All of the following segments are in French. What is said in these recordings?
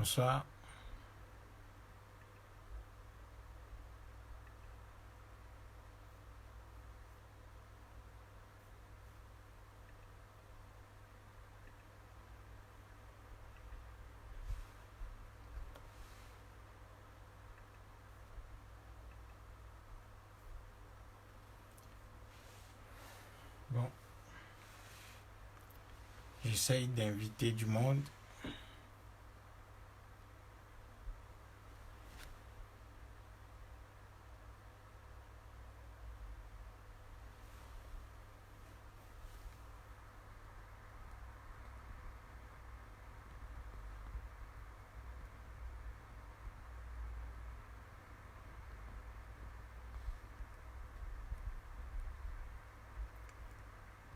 Bonsoir. Bon, j'essaye d'inviter du monde.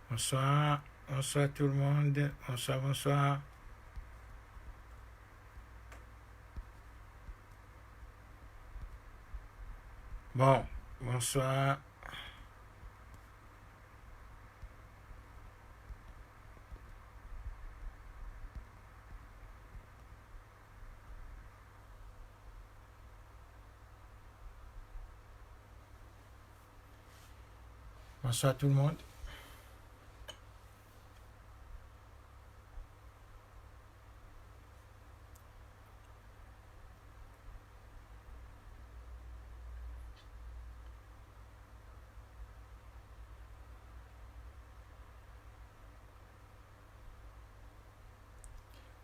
Bonsoir, bonsoir tout le monde. Bonsoir, bonsoir. Bon, bonsoir. Bonsoir tout le monde.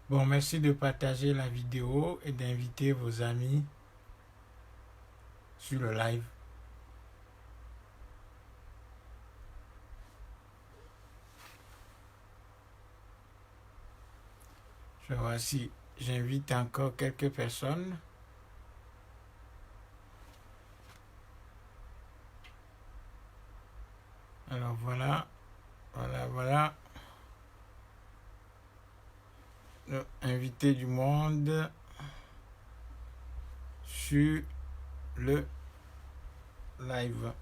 Bon, merci de partager la vidéo et d'inviter vos amis sur le live. Je vois si j'invite encore quelques personnes. Alors voilà, voilà. Inviter du monde sur le live.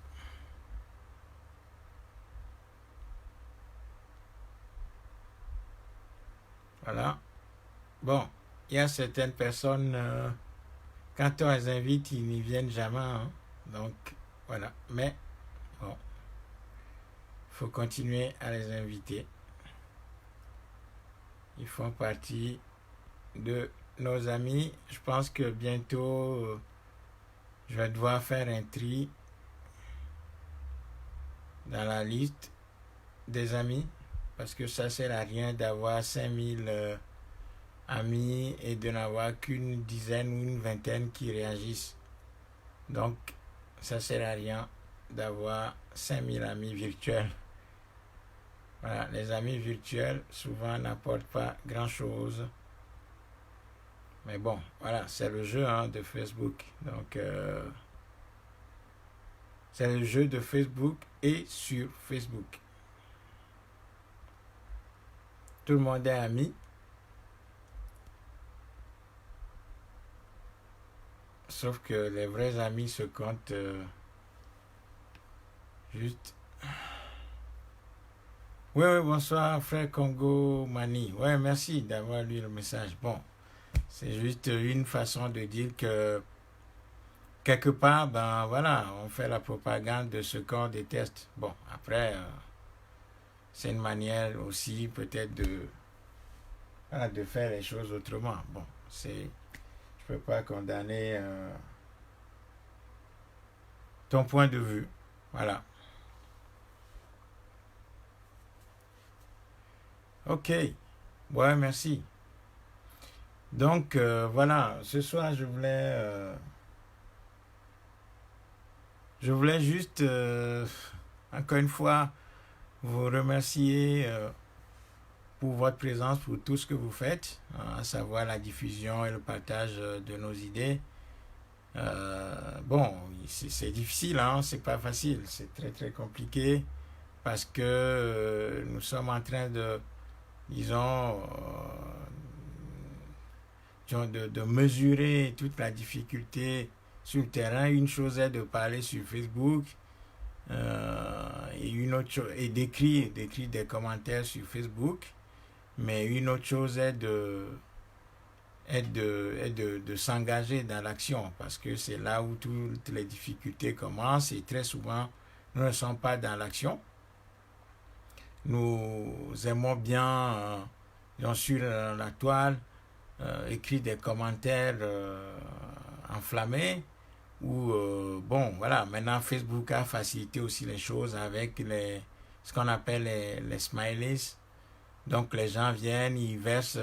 Voilà. Bon, il y a certaines personnes, quand on les invite, ils n'y viennent jamais, hein. Donc, voilà. Mais, bon, il faut continuer à les inviter. Ils font partie de nos amis. Je pense que bientôt, je vais devoir faire un tri dans la liste des amis. Parce que ça ne sert à rien d'avoir 5000 amis et de n'avoir qu'une dizaine ou une vingtaine qui réagissent. Donc, ça ne sert à rien d'avoir 5000 amis virtuels. Voilà, les amis virtuels souvent n'apportent pas grand-chose. Mais bon, voilà, c'est le jeu de Facebook. Donc, c'est le jeu de Facebook et sur Facebook. Tout le monde est ami. Sauf que les vrais amis se comptent juste. Oui, bonsoir, frère Congo Mani. Oui, merci d'avoir lu le message. Bon, c'est juste une façon de dire que quelque part, ben voilà, on fait la propagande de ce qu'on déteste. Bon, après, c'est une manière aussi peut-être de faire les choses autrement. Bon, je peux pas condamner ton point de vue. Voilà. Ok. Ouais, merci. Donc, voilà, ce soir, je voulais juste, encore une fois, vous remercier pour votre présence, pour tout ce que vous faites, à savoir la diffusion et le partage de nos idées. Bon, c'est difficile, hein, c'est pas facile, c'est très très compliqué parce que nous sommes en train disons, de mesurer toute la difficulté sur le terrain. Une chose est de parler sur Facebook et une autre chose est d'écrire des commentaires sur Facebook, mais une autre chose est de s'engager dans l'action, parce que c'est là où toutes les difficultés commencent, et très souvent, nous ne sommes pas dans l'action. Nous aimons bien sûr, la toile, écrire des commentaires enflammés, ou bon, voilà, maintenant Facebook a facilité aussi les choses avec ce qu'on appelle les smileys. Donc les gens viennent, ils versent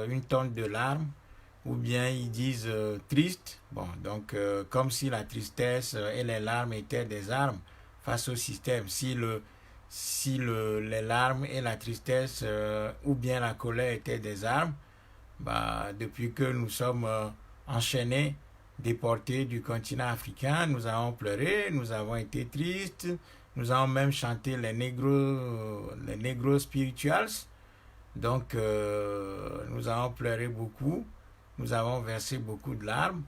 une tonne de larmes, ou bien ils disent triste. Bon, donc comme si la tristesse et les larmes étaient des armes face au système. Si les larmes et la tristesse ou bien la colère étaient des armes, bah, depuis que nous sommes enchaînés, déportés du continent africain, nous avons pleuré, nous avons été tristes, nous avons même chanté les négros spirituals. Donc, nous avons pleuré beaucoup, nous avons versé beaucoup de larmes,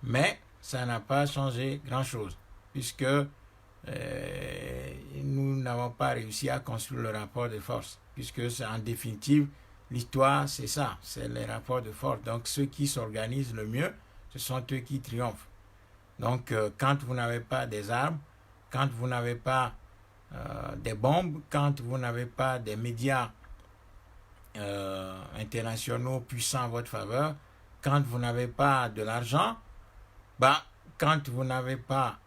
mais ça n'a pas changé grand-chose, puisque nous n'avons pas réussi à construire le rapport de force, puisque c'est en définitive, l'histoire, c'est ça, c'est les rapports de force. Donc, ceux qui s'organisent le mieux, ce sont eux qui triomphent. Donc, quand vous n'avez pas des armes, quand vous n'avez pas des bombes, quand vous n'avez pas des médias internationaux puissants en votre faveur, quand vous n'avez pas de l'argent, bah, quand vous n'avez pas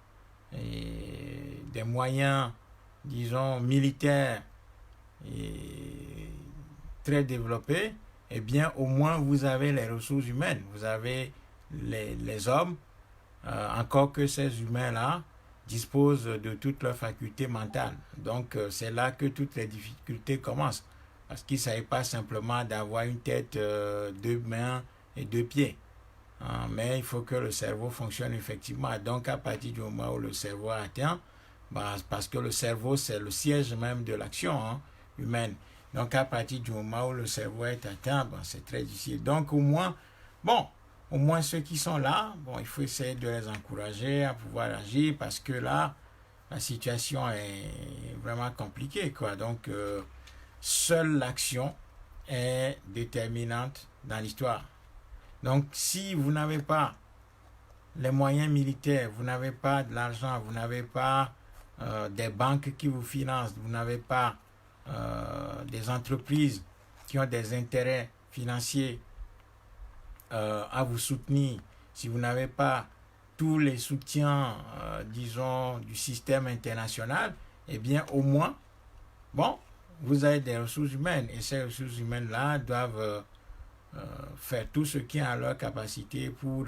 des moyens, disons, militaires très développés, eh bien, au moins, vous avez les ressources humaines, vous avez les hommes, encore que ces humains-là disposent de toutes leurs facultés mentales. Donc, c'est là que toutes les difficultés commencent. Parce qu'il ne s'agit pas simplement d'avoir une tête, deux mains et deux pieds. Mais il faut que le cerveau fonctionne effectivement. Donc, à partir du moment où le cerveau atteint, bah, parce que le cerveau, c'est le siège même de l'action humaine. Donc, à partir du moment où le cerveau est atteint, bah, c'est très difficile. Donc, au moins ceux qui sont là, bon, il faut essayer de les encourager à pouvoir agir, parce que là, la situation est vraiment compliquée, quoi. Donc, seule l'action est déterminante dans l'histoire. Donc, si vous n'avez pas les moyens militaires, vous n'avez pas de l'argent, vous n'avez pas des banques qui vous financent, vous n'avez pas des entreprises qui ont des intérêts financiers à vous soutenir, si vous n'avez pas tous les soutiens, disons, du système international, eh bien, au moins, bon, vous avez des ressources humaines, et ces ressources humaines-là doivent faire tout ce qui est à leur capacité pour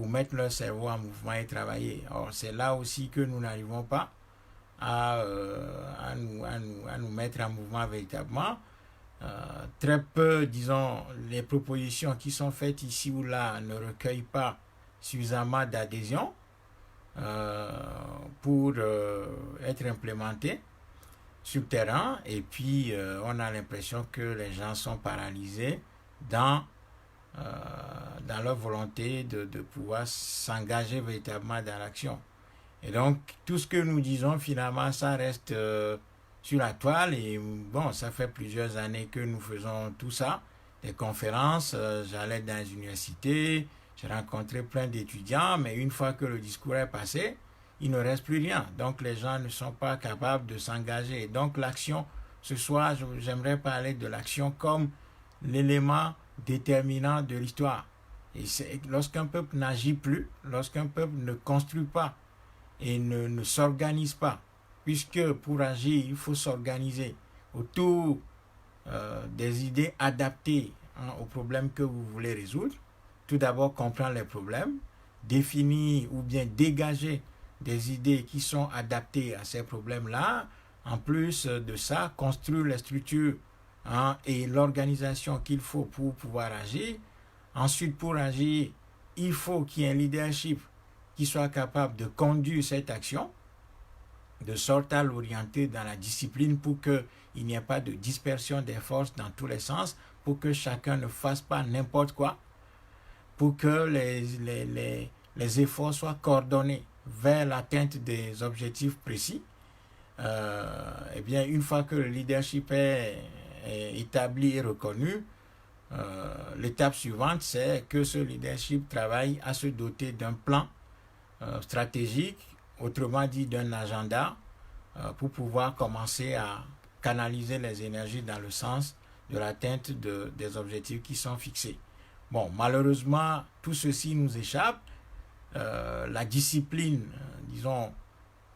mettre leur cerveau en mouvement et travailler. Or, c'est là aussi que nous n'arrivons pas à nous mettre en mouvement véritablement. Très peu, disons, les propositions qui sont faites ici ou là ne recueillent pas suffisamment d'adhésion pour être implémentées sur le terrain, et puis on a l'impression que les gens sont paralysés dans leur volonté de pouvoir s'engager véritablement dans l'action. Et donc, tout ce que nous disons, finalement, ça reste sur la toile. Et bon, ça fait plusieurs années que nous faisons tout ça, des conférences, j'allais dans les universités, j'ai rencontré plein d'étudiants, mais une fois que le discours est passé, il ne reste plus rien. Donc, les gens ne sont pas capables de s'engager. Et donc, l'action, ce soir, j'aimerais parler de l'action comme l'élément déterminant de l'histoire. Et c'est lorsqu'un peuple n'agit plus, lorsqu'un peuple ne construit pas et ne s'organise pas, puisque pour agir, il faut s'organiser autour des idées adaptées aux problèmes que vous voulez résoudre. Tout d'abord, comprendre les problèmes, définir ou bien dégager des idées qui sont adaptées à ces problèmes-là. En plus de ça, construire les structures et l'organisation qu'il faut pour pouvoir agir. Ensuite, pour agir, il faut qu'il y ait un leadership qui soit capable de conduire cette action, de sorte à l'orienter dans la discipline pour qu'il n'y ait pas de dispersion des forces dans tous les sens, pour que chacun ne fasse pas n'importe quoi, pour que les efforts soient coordonnés vers l'atteinte des objectifs précis. Eh bien, une fois que le leadership est établi et reconnu, l'étape suivante, c'est que ce leadership travaille à se doter d'un plan stratégique, autrement dit d'un agenda, pour pouvoir commencer à canaliser les énergies dans le sens de l'atteinte des objectifs qui sont fixés. Bon, malheureusement, tout ceci nous échappe. La discipline, disons,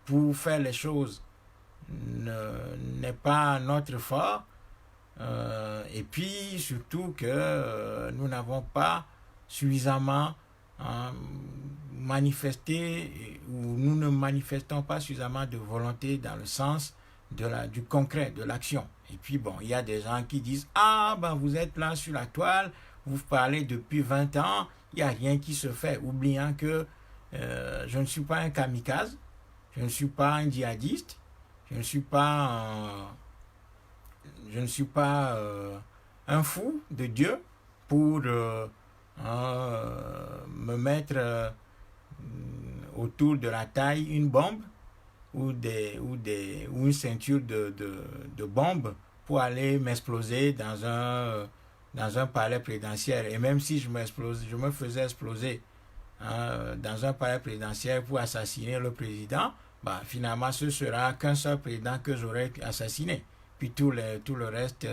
pour faire les choses n'est pas notre fort. Et puis surtout que nous n'avons pas suffisamment manifesté ou nous ne manifestons pas suffisamment de volonté dans le sens du concret, de l'action. Et puis bon, il y a des gens qui disent ah ben vous êtes là sur la toile, vous parlez depuis 20 ans, il n'y a rien qui se fait, oubliant que je ne suis pas un kamikaze, je ne suis pas un djihadiste, je ne suis pas un fou de Dieu pour me mettre autour de la taille une bombe ou une ceinture de bombes pour aller m'exploser dans un palais présidentiel. Et même si je me faisais exploser dans un palais présidentiel pour assassiner le président, bah, finalement ce sera qu'un seul président que j'aurais assassiné. Puis tout le reste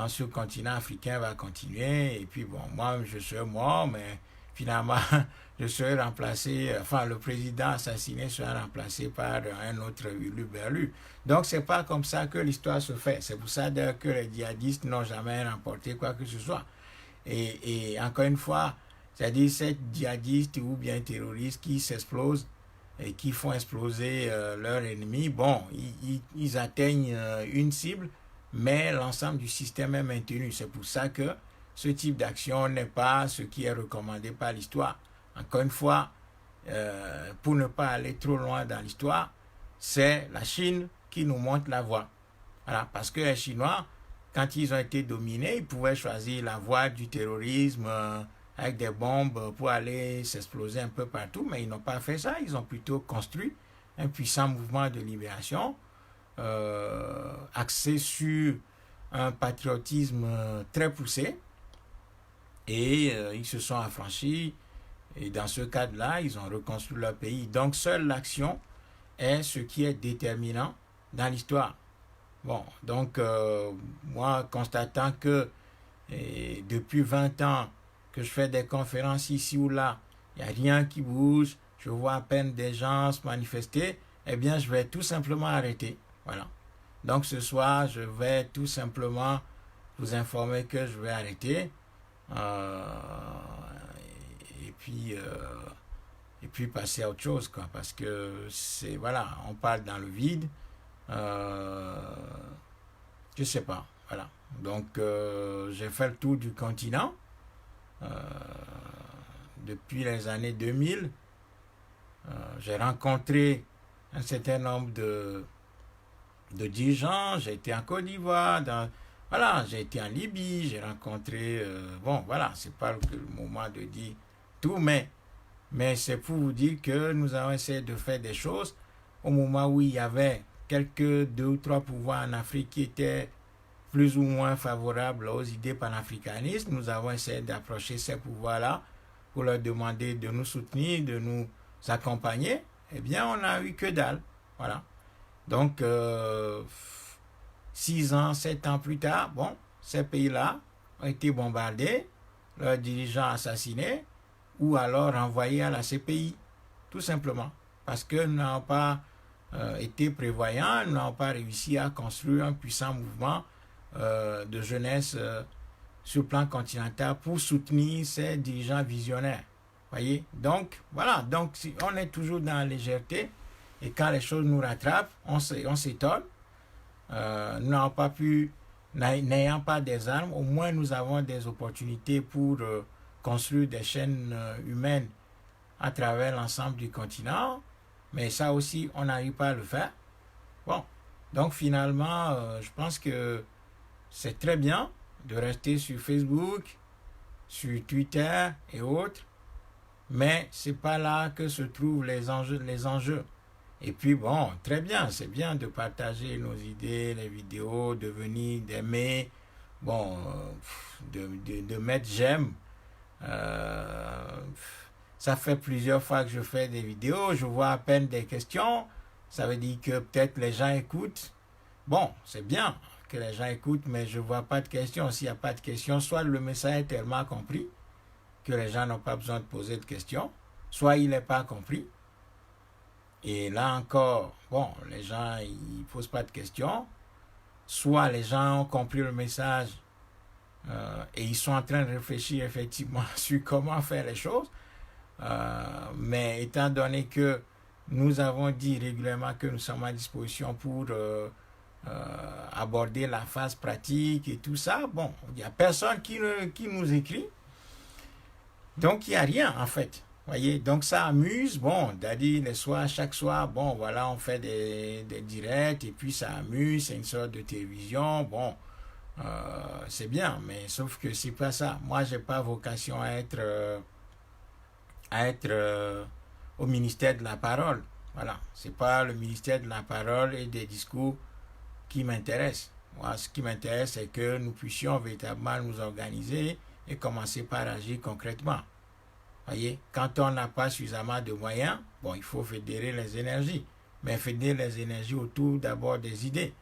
sur le continent africain va continuer. Et puis bon, moi je serai mort, mais finalement je serai remplacé, enfin le président assassiné sera remplacé par un autre Berlu. Donc c'est pas comme ça que l'histoire se fait. C'est pour ça que les djihadistes n'ont jamais remporté quoi que ce soit. Et encore une fois, c'est-à-dire ces djihadistes ou bien terroristes qui s'explosent et qui font exploser leur ennemi, bon, ils atteignent une cible, mais l'ensemble du système est maintenu. C'est pour ça que ce type d'action n'est pas ce qui est recommandé par l'histoire. Encore une fois, pour ne pas aller trop loin dans l'histoire, c'est la Chine qui nous montre la voie. Voilà, parce que les Chinois, quand ils ont été dominés, ils pouvaient choisir la voie du terrorisme, avec des bombes pour aller s'exploser un peu partout, mais ils n'ont pas fait ça. Ils ont plutôt construit un puissant mouvement de libération axé sur un patriotisme très poussé et ils se sont affranchis et dans ce cadre-là, ils ont reconstruit leur pays. Donc seule l'action est ce qui est déterminant dans l'histoire. Bon, donc moi, constatant que depuis 20 ans, que je fais des conférences ici ou là, il n'y a rien qui bouge, je vois à peine des gens se manifester, eh bien, je vais tout simplement arrêter. Voilà. Donc, ce soir, je vais tout simplement vous informer que je vais arrêter. Et puis passer à autre chose, quoi. Parce que c'est, voilà, on parle dans le vide. Je sais pas. Voilà. Donc, j'ai fait le tour du continent. Depuis les années 2000, j'ai rencontré un certain nombre de dirigeants. J'ai été en Côte d'Ivoire, voilà, j'ai été en Libye, j'ai rencontré, bon, voilà, c'est pas le moment de dire tout, mais c'est pour vous dire que nous avons essayé de faire des choses au moment où il y avait quelques 2 ou 3 pouvoirs en Afrique qui étaient plus ou moins favorables aux idées panafricanistes. Nous avons essayé d'approcher ces pouvoirs-là pour leur demander de nous soutenir, de nous accompagner. Eh bien, on n'a eu que dalle. Voilà. Donc, 6 ans, 7 ans plus tard, bon, ces pays-là ont été bombardés, leurs dirigeants assassinés, ou alors renvoyés à la CPI, tout simplement. Parce que nous n'avons pas été prévoyants, nous n'avons pas réussi à construire un puissant mouvement de jeunesse sur le plan continental pour soutenir ces dirigeants visionnaires. Voyez? Donc, voilà. Donc, si on est toujours dans la légèreté et quand les choses nous rattrapent, on s'étonne. Nous n'avons pas pu, n'ayant pas des armes, au moins nous avons des opportunités pour construire des chaînes humaines à travers l'ensemble du continent. Mais ça aussi, on n'arrive pas à le faire. Bon. Donc, finalement, je pense que c'est très bien de rester sur Facebook, sur Twitter et autres, mais c'est pas là que se trouvent les enjeux. Et puis bon, très bien, c'est bien de partager nos idées, les vidéos, de venir d'aimer, bon, de mettre j'aime. Ça fait plusieurs fois que je fais des vidéos, je vois à peine des questions. Ça veut dire que peut-être les gens écoutent. Bon, c'est bien que les gens écoutent, mais je ne vois pas de questions. S'il n'y a pas de questions, soit le message est tellement compris que les gens n'ont pas besoin de poser de questions, soit il n'est pas compris. Et là encore, bon, les gens, ils ne posent pas de questions. Soit les gens ont compris le message et ils sont en train de réfléchir effectivement sur comment faire les choses. Mais étant donné que nous avons dit régulièrement que nous sommes à disposition pour aborder la phase pratique et tout ça, bon, il n'y a personne qui nous écrit. Donc, il n'y a rien, en fait. Voyez, donc ça amuse. Bon, Daddy, les soirs, chaque soir, bon, voilà, on fait des directs et puis ça amuse. C'est une sorte de télévision. Bon, c'est bien, mais sauf que c'est pas ça. Moi, j'ai pas vocation à être au ministère de la parole. Voilà, c'est pas le ministère de la parole et des discours qui m'intéresse. Moi, ce qui m'intéresse, c'est que nous puissions véritablement nous organiser et commencer par agir concrètement. Voyez, quand on n'a pas suffisamment de moyens, bon, il faut fédérer les énergies. Mais fédérer les énergies autour d'abord des idées.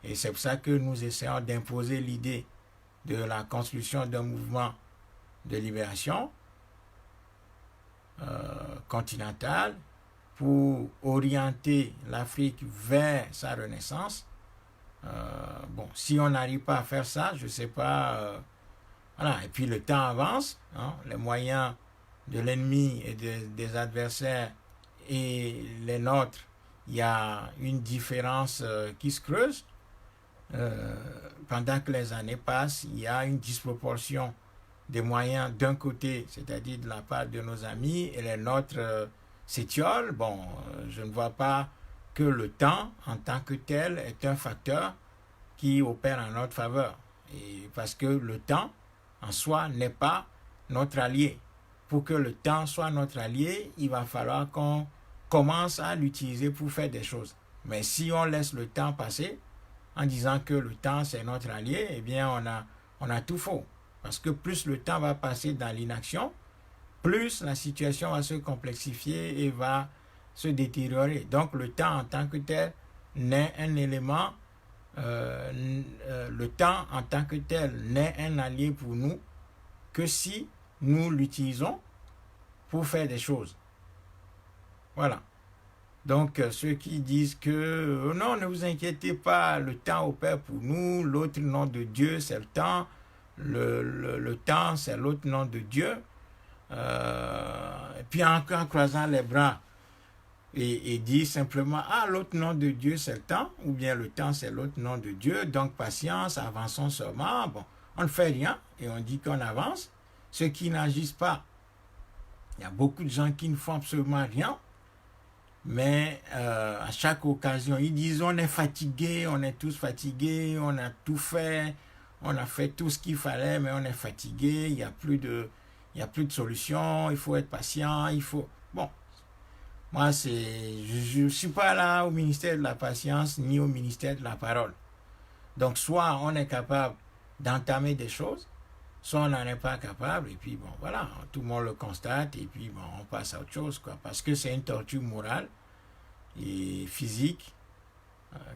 Et c'est pour ça que nous essayons d'imposer l'idée de la construction d'un mouvement de libération continentale pour orienter l'Afrique vers sa renaissance. Bon, si on n'arrive pas à faire ça, je ne sais pas. Voilà, et puis le temps avance, hein, les moyens de l'ennemi et des adversaires et les nôtres, il y a une différence qui se creuse. Pendant que les années passent, il y a une disproportion des moyens d'un côté, c'est-à-dire de la part de nos amis, et les nôtres s'étiolent. Bon, je ne vois pas que le temps, en tant que tel, est un facteur qui opère en notre faveur. Et parce que le temps, en soi, n'est pas notre allié. Pour que le temps soit notre allié, il va falloir qu'on commence à l'utiliser pour faire des choses. Mais si on laisse le temps passer, en disant que le temps c'est notre allié, eh bien on a tout faux. Parce que plus le temps va passer dans l'inaction, plus la situation va se complexifier et va se détériorer. Donc le temps en tant que tel n'est un élément, le temps en tant que tel n'est un allié pour nous que si nous l'utilisons pour faire des choses. Voilà. Donc, ceux qui disent que non, ne vous inquiétez pas, le temps opère pour nous, l'autre nom de Dieu, c'est le temps, le temps, c'est l'autre nom de Dieu. Et puis, en croisant les bras et dit simplement, ah, l'autre nom de Dieu, c'est le temps, ou bien le temps, c'est l'autre nom de Dieu, donc patience, avançons seulement. Bon, on ne fait rien et on dit qu'on avance. Ceux qui n'agissent pas, il y a beaucoup de gens qui ne font absolument rien. Mais à chaque occasion, ils disent on est fatigué, on est tous fatigués, on a tout fait, on a fait tout ce qu'il fallait, mais on est fatigué, il n'y a plus de solution, il faut être patient, il faut... Bon, moi, je ne suis pas là au ministère de la patience ni au ministère de la parole. Donc, soit on est capable d'entamer des choses, soit on n'en est pas capable, et puis bon, voilà, tout le monde le constate, et puis bon, on passe à autre chose, quoi, parce que c'est une torture morale et physique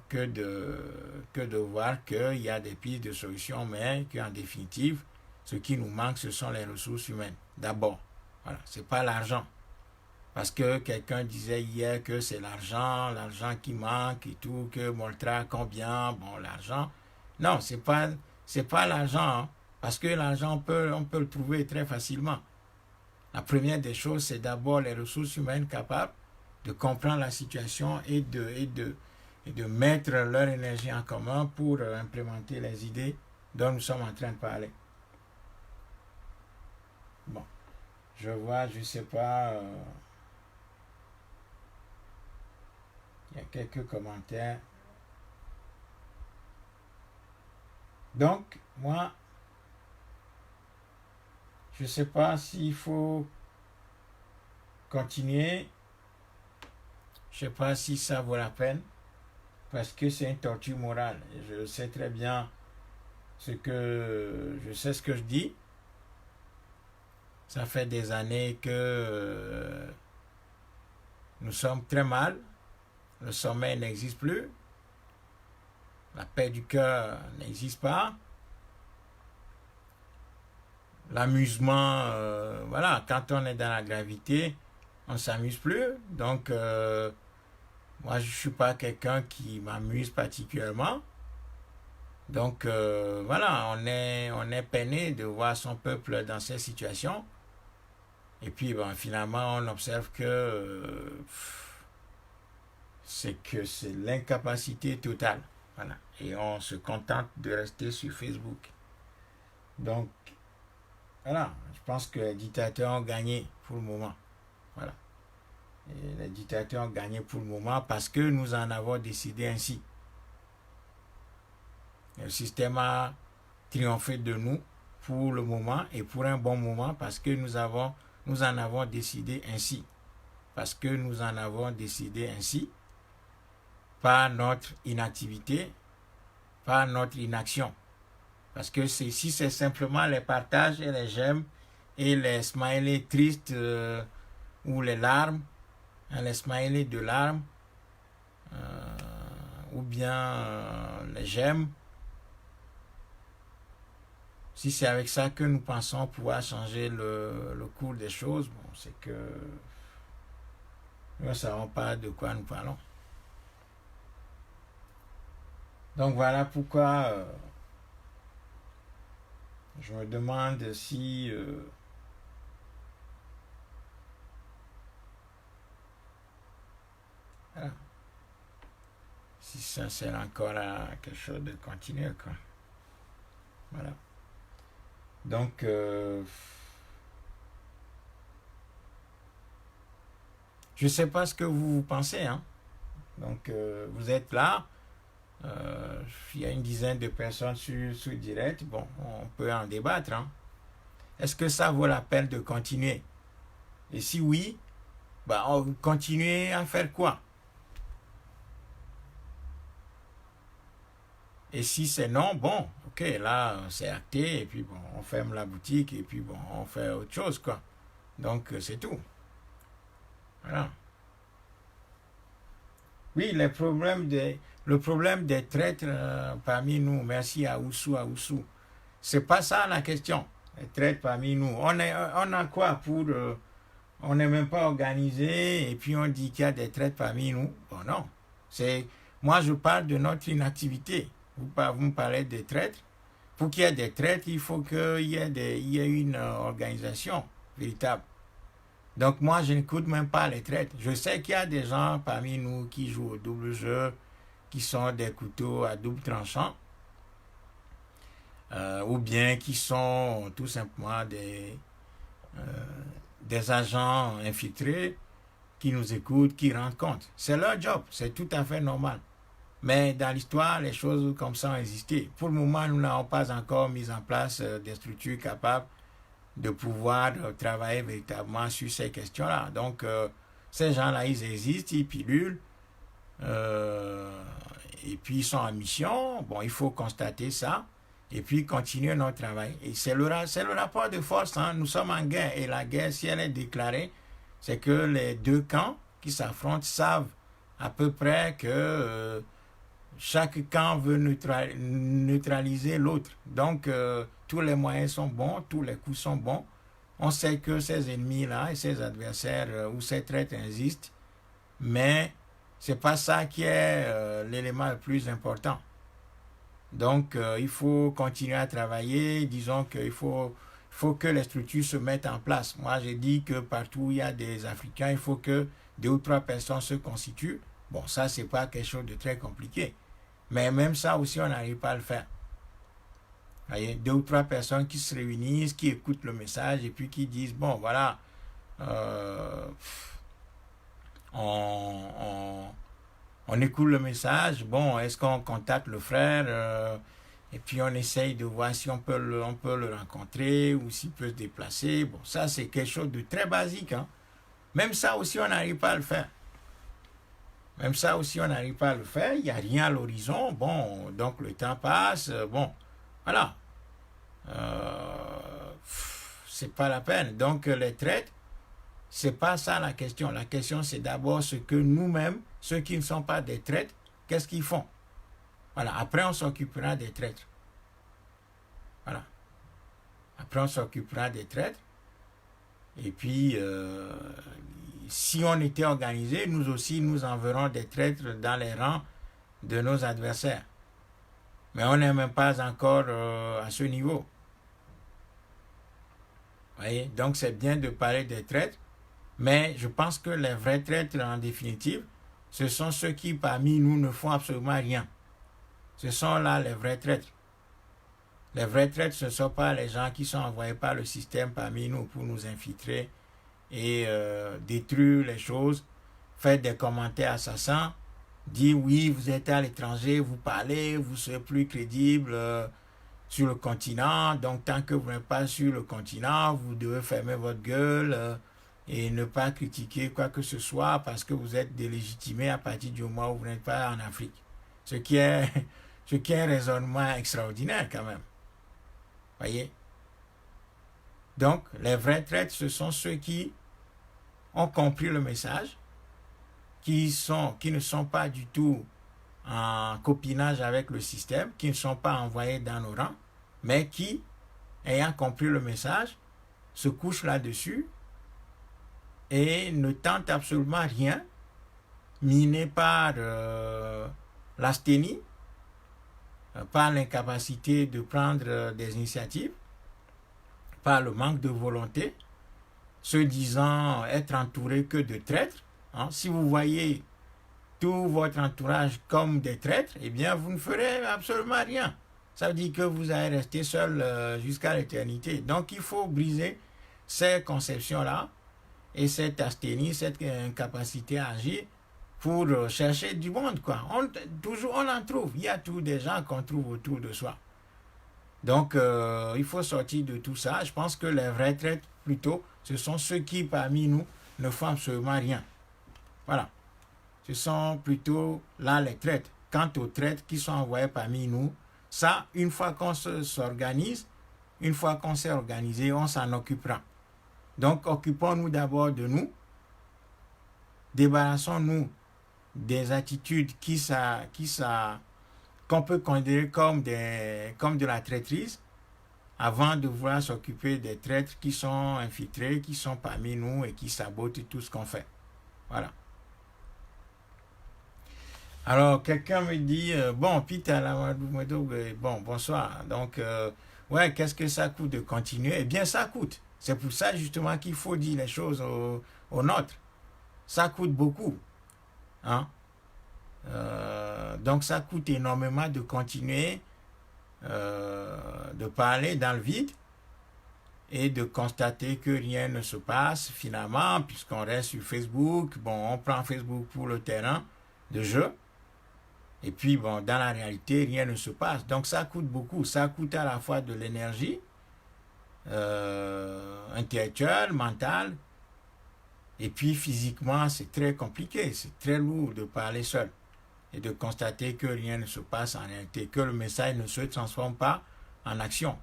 que de voir qu'il y a des pistes de solutions, mais qu'en définitive, ce qui nous manque, ce sont les ressources humaines, d'abord. Voilà, c'est pas l'argent. Parce que quelqu'un disait hier que c'est l'argent qui manque et tout, que montra combien, bon, l'argent. Non, c'est pas l'argent, hein. Parce que l'argent, on peut le trouver très facilement. La première des choses, c'est d'abord les ressources humaines capables de comprendre la situation et de mettre leur énergie en commun pour implémenter les idées dont nous sommes en train de parler. Bon, je vois, je ne sais pas, il y a quelques commentaires. Donc, moi, je ne sais pas s'il faut continuer. Je ne sais pas si ça vaut la peine. Parce que c'est une torture morale. Je le sais très bien. je sais ce que je dis. Ça fait des années que nous sommes très mal. Le sommeil n'existe plus. La paix du cœur n'existe pas. L'amusement, voilà, quand on est dans la gravité, on ne s'amuse plus. Donc, moi, je ne suis pas quelqu'un qui m'amuse particulièrement. Donc, voilà, on est peiné de voir son peuple dans cette situation. Et puis, bon, finalement, on observe que c'est l'incapacité totale. Voilà. Et on se contente de rester sur Facebook. Donc, voilà, je pense que les dictateurs ont gagné pour le moment. Voilà. Et les dictateurs ont gagné pour le moment parce que nous en avons décidé ainsi. Le système a triomphé de nous pour le moment et pour un bon moment parce que nous en avons décidé ainsi. Parce que nous en avons décidé ainsi par notre inactivité, par notre inaction. Parce que si c'est simplement les partages et les j'aime et les smileys tristes ou les larmes, hein, les smileys de larmes, ou bien les j'aime, si c'est avec ça que nous pensons pouvoir changer le cours des choses, bon, c'est que nous ne savons pas de quoi nous parlons. Donc voilà pourquoi je me demande si voilà, si ça sert encore à quelque chose de continuer, quoi. Voilà. Donc, je ne sais pas ce que vous pensez, hein. Donc, vous êtes là. Il y a une dizaine de personnes sur direct. Bon, on peut en débattre, hein. Est-ce que ça vaut la peine de continuer? Et si oui, bah, on continue à faire quoi? Et si c'est non, bon, ok, là, c'est acté, et puis bon, on ferme la boutique, et puis bon, on fait autre chose, quoi. Donc, c'est tout. Voilà. Oui, le problème des traîtres parmi nous, merci à Oussou. C'est pas ça la question. Les traîtres parmi nous. On a quoi pour. On n'est même pas organisé, et puis on dit qu'il y a des traîtres parmi nous. Bon, non. Moi, je parle de notre inactivité. Vous me parlez des traîtres. Pour qu'il y ait des traîtres, il faut qu'il y ait une organisation véritable. Donc moi, je n'écoute même pas les traîtres. Je sais qu'il y a des gens parmi nous qui jouent au double jeu, qui sont des couteaux à double tranchant, ou bien qui sont tout simplement des agents infiltrés qui nous écoutent, qui rendent compte. C'est leur job, c'est tout à fait normal. Mais dans l'histoire, les choses comme ça ont existé. Pour le moment, nous n'avons pas encore mis en place des structures capables de pouvoir travailler véritablement sur ces questions-là. Donc, ces gens-là, ils existent, ils pilulent, et puis ils sont en mission. Bon, il faut constater ça, et puis continuer notre travail. Et c'est le rapport de force, hein. Nous sommes en guerre, et la guerre, si elle est déclarée, c'est que les deux camps qui s'affrontent savent à peu près que chaque camp veut neutraliser l'autre. Donc, tous les moyens sont bons, tous les coups sont bons. On sait que ces ennemis-là et ces adversaires ou ces traîtres existent, mais ce n'est pas ça qui est l'élément le plus important. Donc, il faut continuer à travailler. Disons qu'il faut que les structures se mettent en place. Moi, j'ai dit que partout où il y a des Africains, il faut que 2 ou 3 personnes se constituent. Bon, ça, ce n'est pas quelque chose de très compliqué. Mais même ça aussi, on n'arrive pas à le faire. Vous voyez, 2 ou 3 personnes qui se réunissent, qui écoutent le message et puis qui disent, bon, voilà, on écoute le message, bon, est-ce qu'on contacte le frère et puis on essaye de voir si on peut le rencontrer ou s'il peut se déplacer. Bon, ça, c'est quelque chose de très basique, hein. Même ça aussi, on n'arrive pas à le faire. Même ça aussi, on n'arrive pas à le faire. Il n'y a rien à l'horizon. Bon, donc le temps passe. Bon, Voilà. C'est pas la peine. Donc les traites, c'est pas ça la question. La question, c'est d'abord ce que nous-mêmes, ceux qui ne sont pas des traîtres, qu'est-ce qu'ils font? Voilà. Après, on s'occupera des traîtres. Voilà. Après, on s'occupera des traîtres. Et puis, si on était organisé, nous aussi, nous enverrons des traîtres dans les rangs de nos adversaires. Mais on n'est même pas encore à ce niveau. Voyez? Donc, c'est bien de parler des traîtres. Mais je pense que les vrais traîtres, en définitive, ce sont ceux qui, parmi nous, ne font absolument rien. Ce sont là les vrais traîtres. Les vrais traîtres, ce ne sont pas les gens qui sont envoyés par le système parmi nous pour nous infiltrer et détruire les choses, faire des commentaires assassins, dire oui, vous êtes à l'étranger, vous parlez, vous serez plus crédible sur le continent, donc tant que vous n'êtes pas sur le continent, vous devez fermer votre gueule et ne pas critiquer quoi que ce soit parce que vous êtes délégitimé à partir du moment où vous n'êtes pas en Afrique. Ce qui est un raisonnement extraordinaire quand même. Voyez? Donc, les vrais traîtres, ce sont ceux qui ont compris le message, qui ne sont pas du tout en copinage avec le système, qui ne sont pas envoyés dans nos rangs, mais qui, ayant compris le message, se couchent là-dessus et ne tentent absolument rien, minés par l'asthénie, par l'incapacité de prendre des initiatives, par le manque de volonté, se disant être entouré que de traîtres. Si vous voyez tout votre entourage comme des traîtres, eh bien, vous ne ferez absolument rien. Ça veut dire que vous allez rester seul jusqu'à l'éternité. Donc, il faut briser ces conceptions-là et cette asthénie, cette incapacité à agir pour chercher du monde, quoi. Toujours, on en trouve. Il y a tous des gens qu'on trouve autour de soi. Donc, il faut sortir de tout ça. Je pense que les vrais traîtres, plutôt, ce sont ceux qui, parmi nous, ne font absolument rien. Voilà. Ce sont plutôt là les traîtres. Quant aux traîtres qui sont envoyés parmi nous, ça, une fois qu'on s'organise, une fois qu'on s'est organisé, on s'en occupera. Donc, occupons-nous d'abord de nous. Débarrassons-nous des attitudes qu'on peut considérer comme de la traîtrise, avant de vouloir s'occuper des traîtres qui sont infiltrés, qui sont parmi nous et qui sabotent tout ce qu'on fait. Voilà. Alors, quelqu'un me dit, bon, Peter, bon, bonsoir. Donc, ouais, qu'est-ce que ça coûte de continuer? Eh bien, ça coûte. C'est pour ça, justement, qu'il faut dire les choses aux nôtres. Ça coûte beaucoup. Hein? Donc, ça coûte énormément de continuer de parler dans le vide et de constater que rien ne se passe finalement, puisqu'on reste sur Facebook. Bon, on prend Facebook pour le terrain de jeu. Et puis, bon, dans la réalité, rien ne se passe. Donc, ça coûte beaucoup. Ça coûte à la fois de l'énergie intellectuelle, mentale, et puis physiquement, c'est très compliqué. C'est très lourd de parler seul et de constater que rien ne se passe en réalité, que le message ne se transforme pas en action.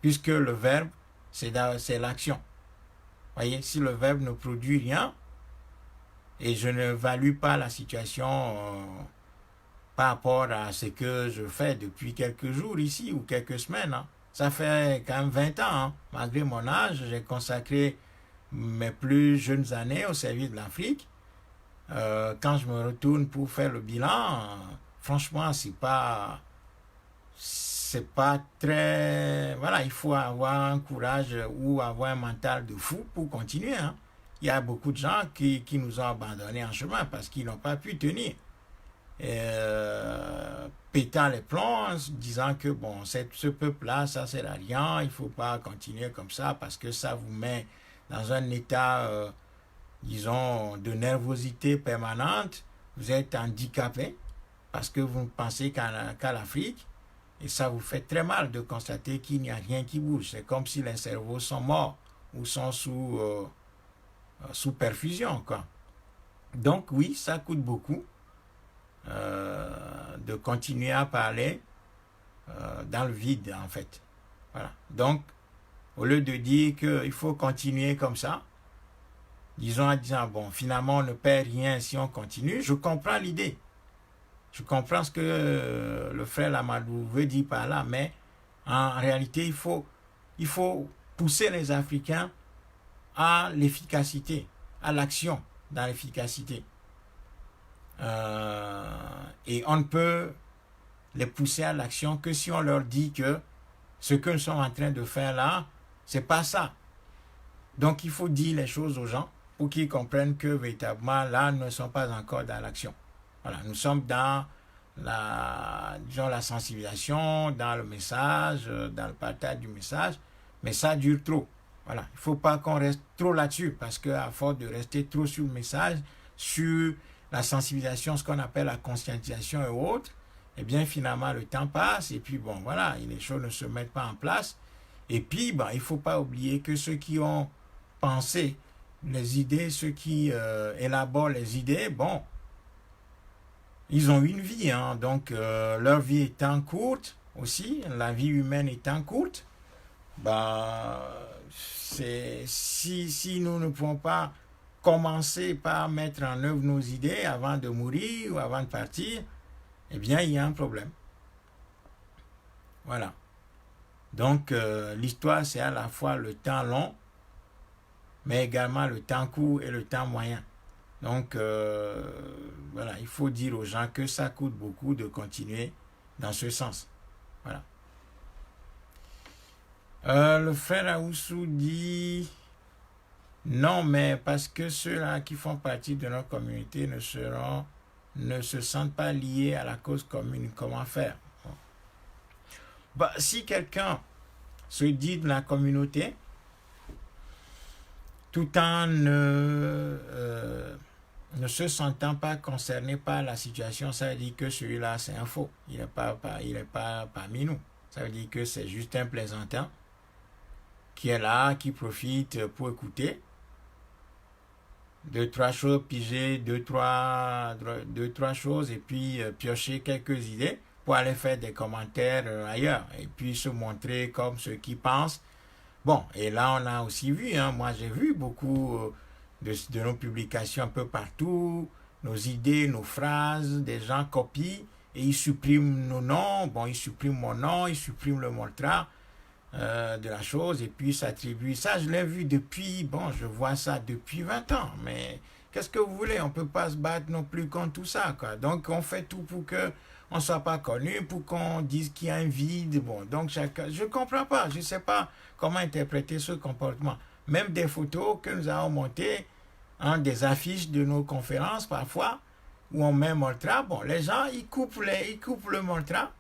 Puisque le verbe, c'est l'action. Voyez, si le verbe ne produit rien, et je ne value pas la situation par rapport à ce que je fais depuis quelques jours ici ou quelques semaines. Ça fait quand même 20 ans. Malgré mon âge, j'ai consacré mes plus jeunes années au service de l'Afrique. Quand je me retourne pour faire le bilan, franchement, c'est pas très... Voilà, il faut avoir un courage ou avoir un mental de fou pour continuer. Il y a beaucoup de gens qui nous ont abandonnés en chemin parce qu'ils n'ont pas pu tenir. Pétant les plombs, disant que bon, ce peuple-là, ça sert à rien, il ne faut pas continuer comme ça parce que ça vous met dans un état, disons, de nervosité permanente. Vous êtes handicapé parce que vous ne pensez qu'à l'Afrique et ça vous fait très mal de constater qu'il n'y a rien qui bouge. C'est comme si les cerveaux sont morts ou sont sous perfusion, quoi. Donc oui, ça coûte beaucoup. De continuer à parler dans le vide, en fait. Voilà. Donc, au lieu de dire qu'il faut continuer comme ça, disons en disant, bon, finalement, on ne perd rien si on continue, je comprends l'idée. Je comprends ce que le frère Lamadou veut dire par là, mais en réalité, il faut pousser les Africains à l'efficacité, à l'action dans l'efficacité. Et on ne peut les pousser à l'action que si on leur dit que ce que nous sommes en train de faire là, c'est pas ça. Donc il faut dire les choses aux gens pour qu'ils comprennent que véritablement là, nous ne sommes pas encore dans l'action. Voilà, nous sommes dans la sensibilisation, dans le message, dans le partage du message, mais ça dure trop. Voilà, il ne faut pas qu'on reste trop là-dessus, parce qu'à force de rester trop sur le message, sur la sensibilisation, ce qu'on appelle la conscientisation et autres, eh bien finalement le temps passe, et puis bon voilà, les choses ne se mettent pas en place. Et puis bon, il ne faut pas oublier que ceux qui ont pensé les idées, ceux qui élaborent les idées, bon, ils ont une vie, hein, donc leur vie étant courte aussi, la vie humaine étant courte, bah, si nous ne pouvons pas commencer par mettre en œuvre nos idées avant de mourir ou avant de partir, eh bien, il y a un problème. Voilà. Donc, l'histoire, c'est à la fois le temps long, mais également le temps court et le temps moyen. Donc, voilà, il faut dire aux gens que ça coûte beaucoup de continuer dans ce sens. Voilà. Le frère Aoussou dit non, mais parce que ceux-là qui font partie de notre communauté ne se sentent pas liés à la cause commune. Comment faire? Bon. Bah, si quelqu'un se dit de la communauté, tout en ne se sentant pas concerné par la situation, ça veut dire que celui-là, c'est un faux. Il n'est pas parmi nous. Ça veut dire que c'est juste un plaisantin qui est là, qui profite pour écouter. Deux, trois choses, piger deux, trois choses et puis piocher quelques idées pour aller faire des commentaires ailleurs et puis se montrer comme ceux qui pensent. Bon, et là, on a aussi vu, hein, moi j'ai vu beaucoup de nos publications un peu partout, nos idées, nos phrases, des gens copient et ils suppriment nos noms, bon, ils suppriment mon nom, ils suppriment le montra de la chose et puis s'attribuent. Ça, je l'ai vu depuis, bon, je vois ça depuis 20 ans, mais qu'est-ce que vous voulez? On ne peut pas se battre non plus contre tout ça, quoi. Donc, on fait tout pour que on ne soit pas connu, pour qu'on dise qu'il y a un vide. Bon, donc, chacun, je ne comprends pas, je ne sais pas comment interpréter ce comportement. Même des photos que nous avons montées, hein, des affiches de nos conférences parfois, où on met Moltra, bon, les gens, ils coupent le Moltra,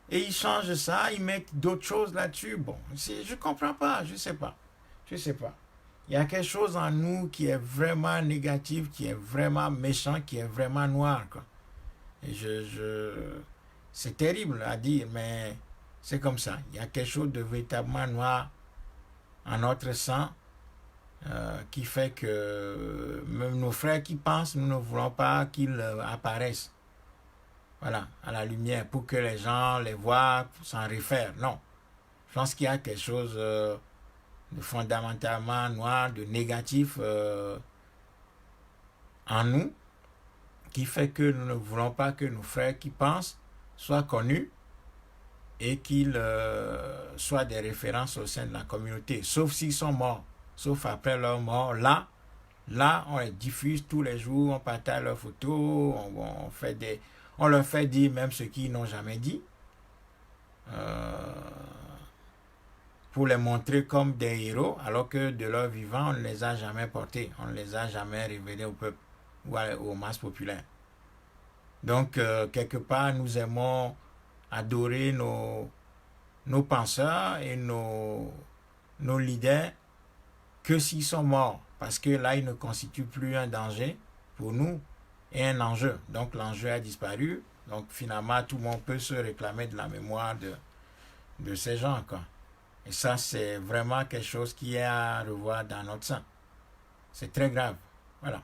et ils changent ça, ils mettent d'autres choses là-dessus. Bon, je ne comprends pas, je ne sais pas. Je ne sais pas. Il y a quelque chose en nous qui est vraiment négatif, qui est vraiment méchant, qui est vraiment noir, quoi. Et c'est terrible à dire, mais c'est comme ça. Il y a quelque chose de véritablement noir en notre sang qui fait que même nos frères qui pensent, nous ne voulons pas qu'ils apparaissent. Voilà, à la lumière, pour que les gens les voient, s'en réfèrent. Non. Je pense qu'il y a quelque chose de fondamentalement noir, de négatif en nous, qui fait que nous ne voulons pas que nos frères qui pensent soient connus et qu'ils soient des références au sein de la communauté, sauf s'ils sont morts, sauf après leur mort. Là, on les diffuse tous les jours, on partage leurs photos, on leur fait dire même ce qu'ils n'ont jamais dit, pour les montrer comme des héros, alors que de leur vivant, on ne les a jamais portés, on ne les a jamais révélés au peuple ou aux masses populaires. Donc, quelque part, nous aimons adorer nos penseurs et nos leaders que s'ils sont morts, parce que là, ils ne constituent plus un danger pour nous et un enjeu. Donc, l'enjeu a disparu. Donc, finalement, tout le monde peut se réclamer de la mémoire de ces gens, quoi. Et ça, c'est vraiment quelque chose qui est à revoir dans notre sang. C'est très grave. Voilà.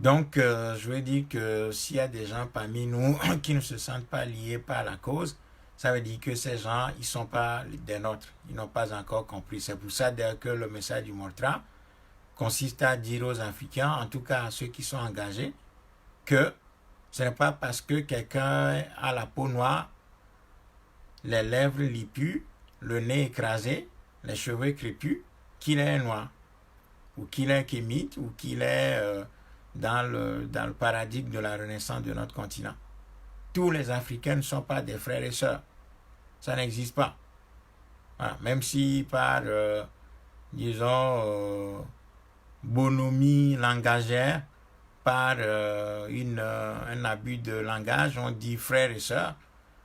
Donc, je veux dire que s'il y a des gens parmi nous qui ne se sentent pas liés par la cause, ça veut dire que ces gens, ils ne sont pas des nôtres. Ils n'ont pas encore compris. C'est pour ça d'ailleurs que le message du Moltra consiste à dire aux Africains, en tout cas à ceux qui sont engagés, que ce n'est pas parce que quelqu'un a la peau noire, les lèvres lipues, le nez écrasé, les cheveux crépus, qu'il est noir, ou qu'il est kémite, ou qu'il est dans le paradigme de la renaissance de notre continent. Tous les Africains ne sont pas des frères et sœurs. Ça n'existe pas. Voilà. Même si par, disons, bonhomie langagère, par un abus de langage, on dit frères et sœurs.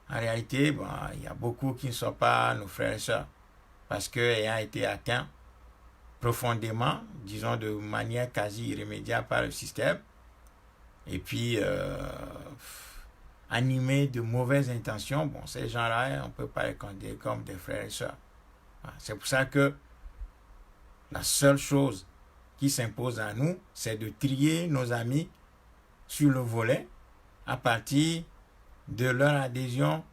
En réalité, bon, il y a beaucoup qui ne sont pas nos frères et sœurs. Parce qu'ayant été atteints profondément, disons de manière quasi irrémédiable par le système, et puis animés de mauvaises intentions, bon, ces gens-là, on ne peut pas les considérer comme des frères et sœurs. C'est pour ça que la seule chose qui s'impose à nous, c'est de trier nos amis sur le volet à partir de leur adhésion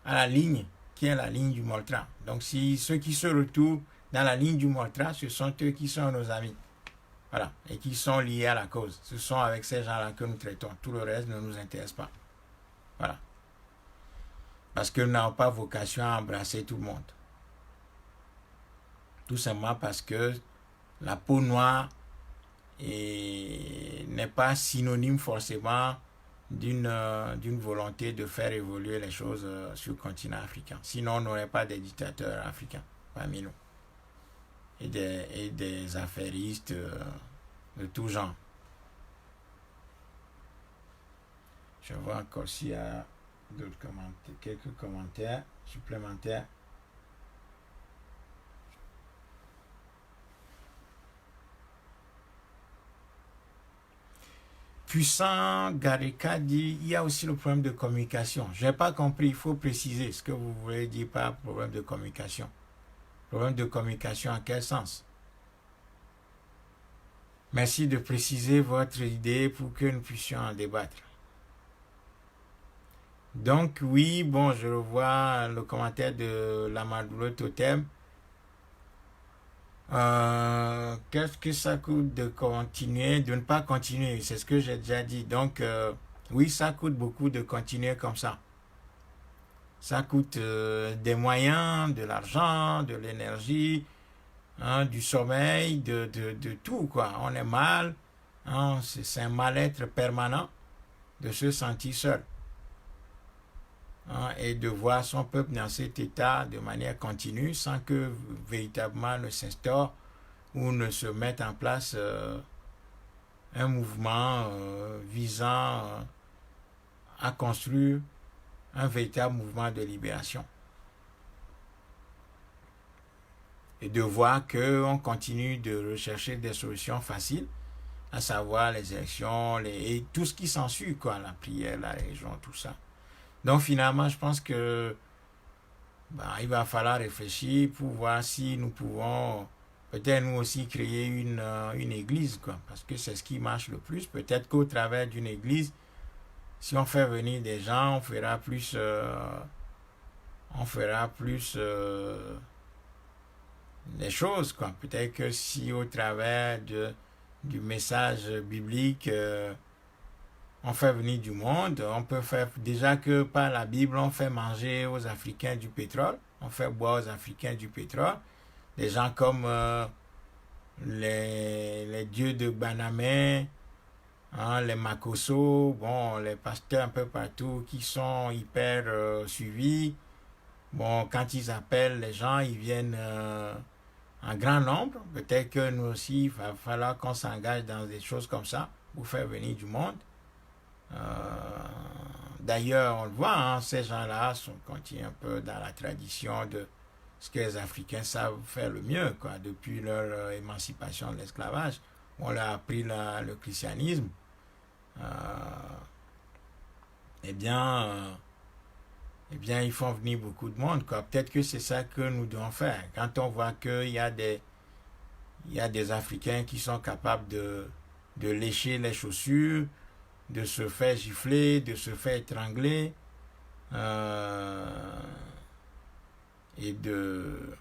à la ligne qui est la ligne du Moltra. Donc, si ceux qui se retrouvent dans la ligne du Moltra, ce sont eux qui sont nos amis. Voilà. Et qui sont liés à la cause. Ce sont avec ces gens-là que nous traitons. Tout le reste ne nous intéresse pas. Voilà. Parce que nous n'avons pas vocation à embrasser tout le monde. Tout simplement parce que la peau noire n'est pas synonyme forcément d'une volonté de faire évoluer les choses sur le continent africain. Sinon, on n'aurait pas des dictateurs africains parmi nous. Et des affairistes de tout genre. Je vois encore s'il y a d'autres commentaires, quelques commentaires supplémentaires. Puissant Gareka dit il y a aussi le problème de communication. Je n'ai pas compris, il faut préciser ce que vous voulez dire par problème de communication. Problème de communication en quel sens? Merci de préciser votre idée pour que nous puissions en débattre. Donc oui, bon, je revois le commentaire de l'Amadoulou Totem. Qu'est-ce que ça coûte de continuer, de ne pas continuer? C'est ce que j'ai déjà dit. Donc, oui, ça coûte beaucoup de continuer comme ça. Ça coûte des moyens, de l'argent, de l'énergie, hein, du sommeil, de tout, quoi. On est mal, hein, c'est un mal-être permanent de se sentir seul. Hein, et de voir son peuple dans cet état de manière continue sans que véritablement ne s'instaure ou ne se mette en place un mouvement visant à construire un véritable mouvement de libération. Et de voir qu'on continue de rechercher des solutions faciles, à savoir les élections et tout ce qui s'ensuit, quoi, la prière, la religion, tout ça. Donc finalement, je pense que il va falloir réfléchir pour voir si nous pouvons peut-être nous aussi créer une église, quoi, parce que c'est ce qui marche le plus. Peut-être qu'au travers d'une église, si on fait venir des gens, on fera plus les choses, quoi. Peut-être que si au travers du message biblique, on fait venir du monde, on peut faire, déjà que par la Bible, on fait manger aux Africains du pétrole, on fait boire aux Africains du pétrole. Des gens comme les dieux de Banamé, hein, les Makosso, bon, les pasteurs un peu partout qui sont hyper suivis. Bon, quand ils appellent les gens, ils viennent en grand nombre. Peut-être que nous aussi, il va falloir qu'on s'engage dans des choses comme ça pour faire venir du monde. D'ailleurs, on le voit, hein, ces gens-là continuent un peu dans la tradition de ce que les Africains savent faire le mieux, quoi, depuis leur émancipation de l'esclavage. On leur a appris le christianisme. Eh bien, ils font venir beaucoup de monde, quoi. Peut-être que c'est ça que nous devons faire. Quand on voit qu'il y a des Africains qui sont capables de de lécher les chaussures, de se faire gifler, de se faire étrangler, et de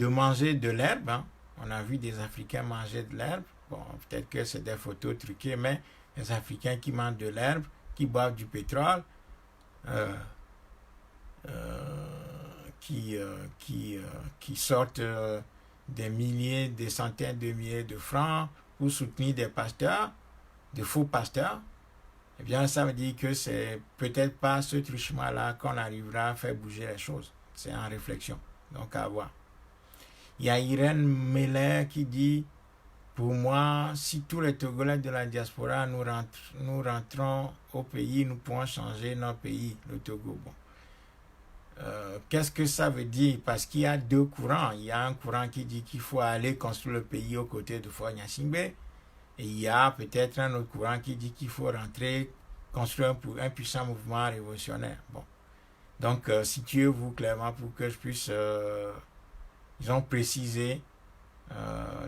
manger de l'herbe. Hein. On a vu des Africains manger de l'herbe. Bon, peut-être que c'est des photos truquées, mais les Africains qui mangent de l'herbe, qui boivent du pétrole, qui sortent des milliers, des centaines de milliers de francs pour soutenir des pasteurs, de faux pasteurs, eh bien, ça veut dire que c'est peut-être pas ce truchement-là qu'on arrivera à faire bouger les choses. C'est en réflexion. Donc, à voir. Il y a Irène Meller qui dit, pour moi, si tous les Togolais de la diaspora nous rentrons au pays, nous pourrons changer notre pays, le Togo. Bon. Qu'est-ce que ça veut dire? Parce qu'il y a deux courants. Il y a un courant qui dit qu'il faut aller construire le pays aux côtés de Faure Gnassingbé. Et il y a peut-être un autre courant qui dit qu'il faut rentrer, construire un puissant mouvement révolutionnaire. Bon. Donc, situez-vous clairement pour que je puisse, disons, préciser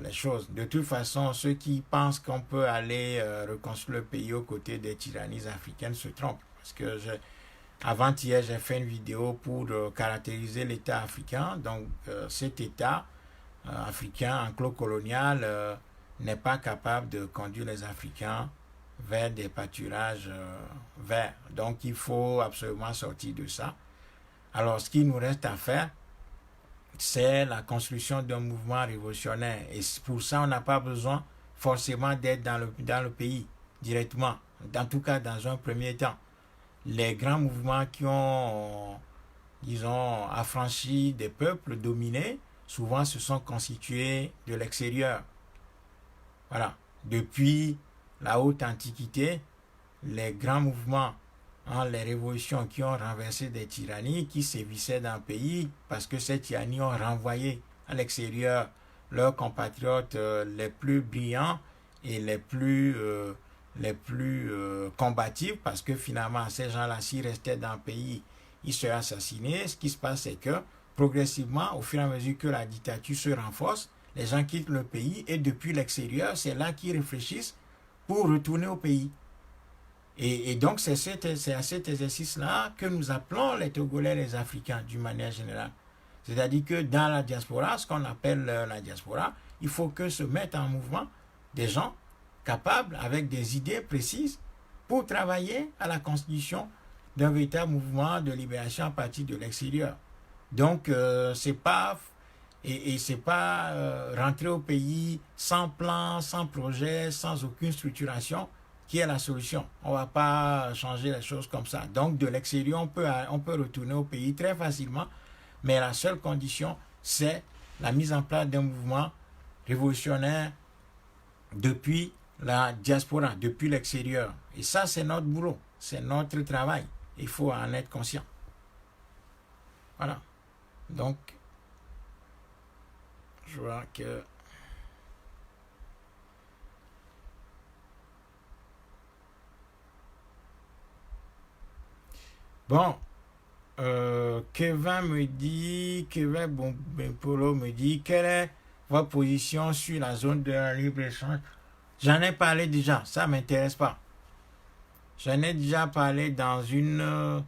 les choses. De toute façon, ceux qui pensent qu'on peut aller reconstruire le pays aux côtés des tyrannies africaines se trompent. Parce que avant-hier, j'ai fait une vidéo pour caractériser l'État africain. Donc, cet État africain enclos-colonial n'est pas capable de conduire les Africains vers des pâturages verts. Donc, il faut absolument sortir de ça. Alors, ce qu'il nous reste à faire, c'est la construction d'un mouvement révolutionnaire. Et pour ça, on n'a pas besoin forcément d'être dans le pays directement. En tout cas, dans un premier temps. Les grands mouvements qui ont, disons, affranchi des peuples dominés, souvent se sont constitués de l'extérieur. Voilà. Depuis la haute antiquité, les grands mouvements, les révolutions qui ont renversé des tyrannies, qui sévissaient dans le pays, parce que ces tyrannies ont renvoyé à l'extérieur leurs compatriotes les plus brillants et les plus combatifs, parce que finalement, ces gens-là, s'ils restaient dans le pays, ils seraient assassinés. Ce qui se passe, c'est que progressivement, au fur et à mesure que la dictature se renforce, les gens quittent le pays et depuis l'extérieur, c'est là qu'ils réfléchissent pour retourner au pays. Et donc, c'est à cet exercice-là que nous appelons les Togolais, les Africains, d'une manière générale. C'est-à-dire que dans la diaspora, ce qu'on appelle la diaspora, il faut que se mettent en mouvement des gens capables, avec des idées précises, pour travailler à la constitution d'un véritable mouvement de libération à partir de l'extérieur. Donc, c'est pas rentrer au pays sans plan, sans projet, sans aucune structuration qui est la solution. On ne va pas changer les choses comme ça. Donc, de l'extérieur, on peut retourner au pays très facilement, mais la seule condition, c'est la mise en place d'un mouvement révolutionnaire depuis la diaspora, depuis l'extérieur. Et ça, c'est notre boulot, c'est notre travail. Il faut en être conscient. Voilà. Donc, je vois que... Bon, Kevin Bonpolo me dit, quelle est votre position sur la zone de libre-échange? J'en ai parlé déjà, ça ne m'intéresse pas. J'en ai déjà parlé dans une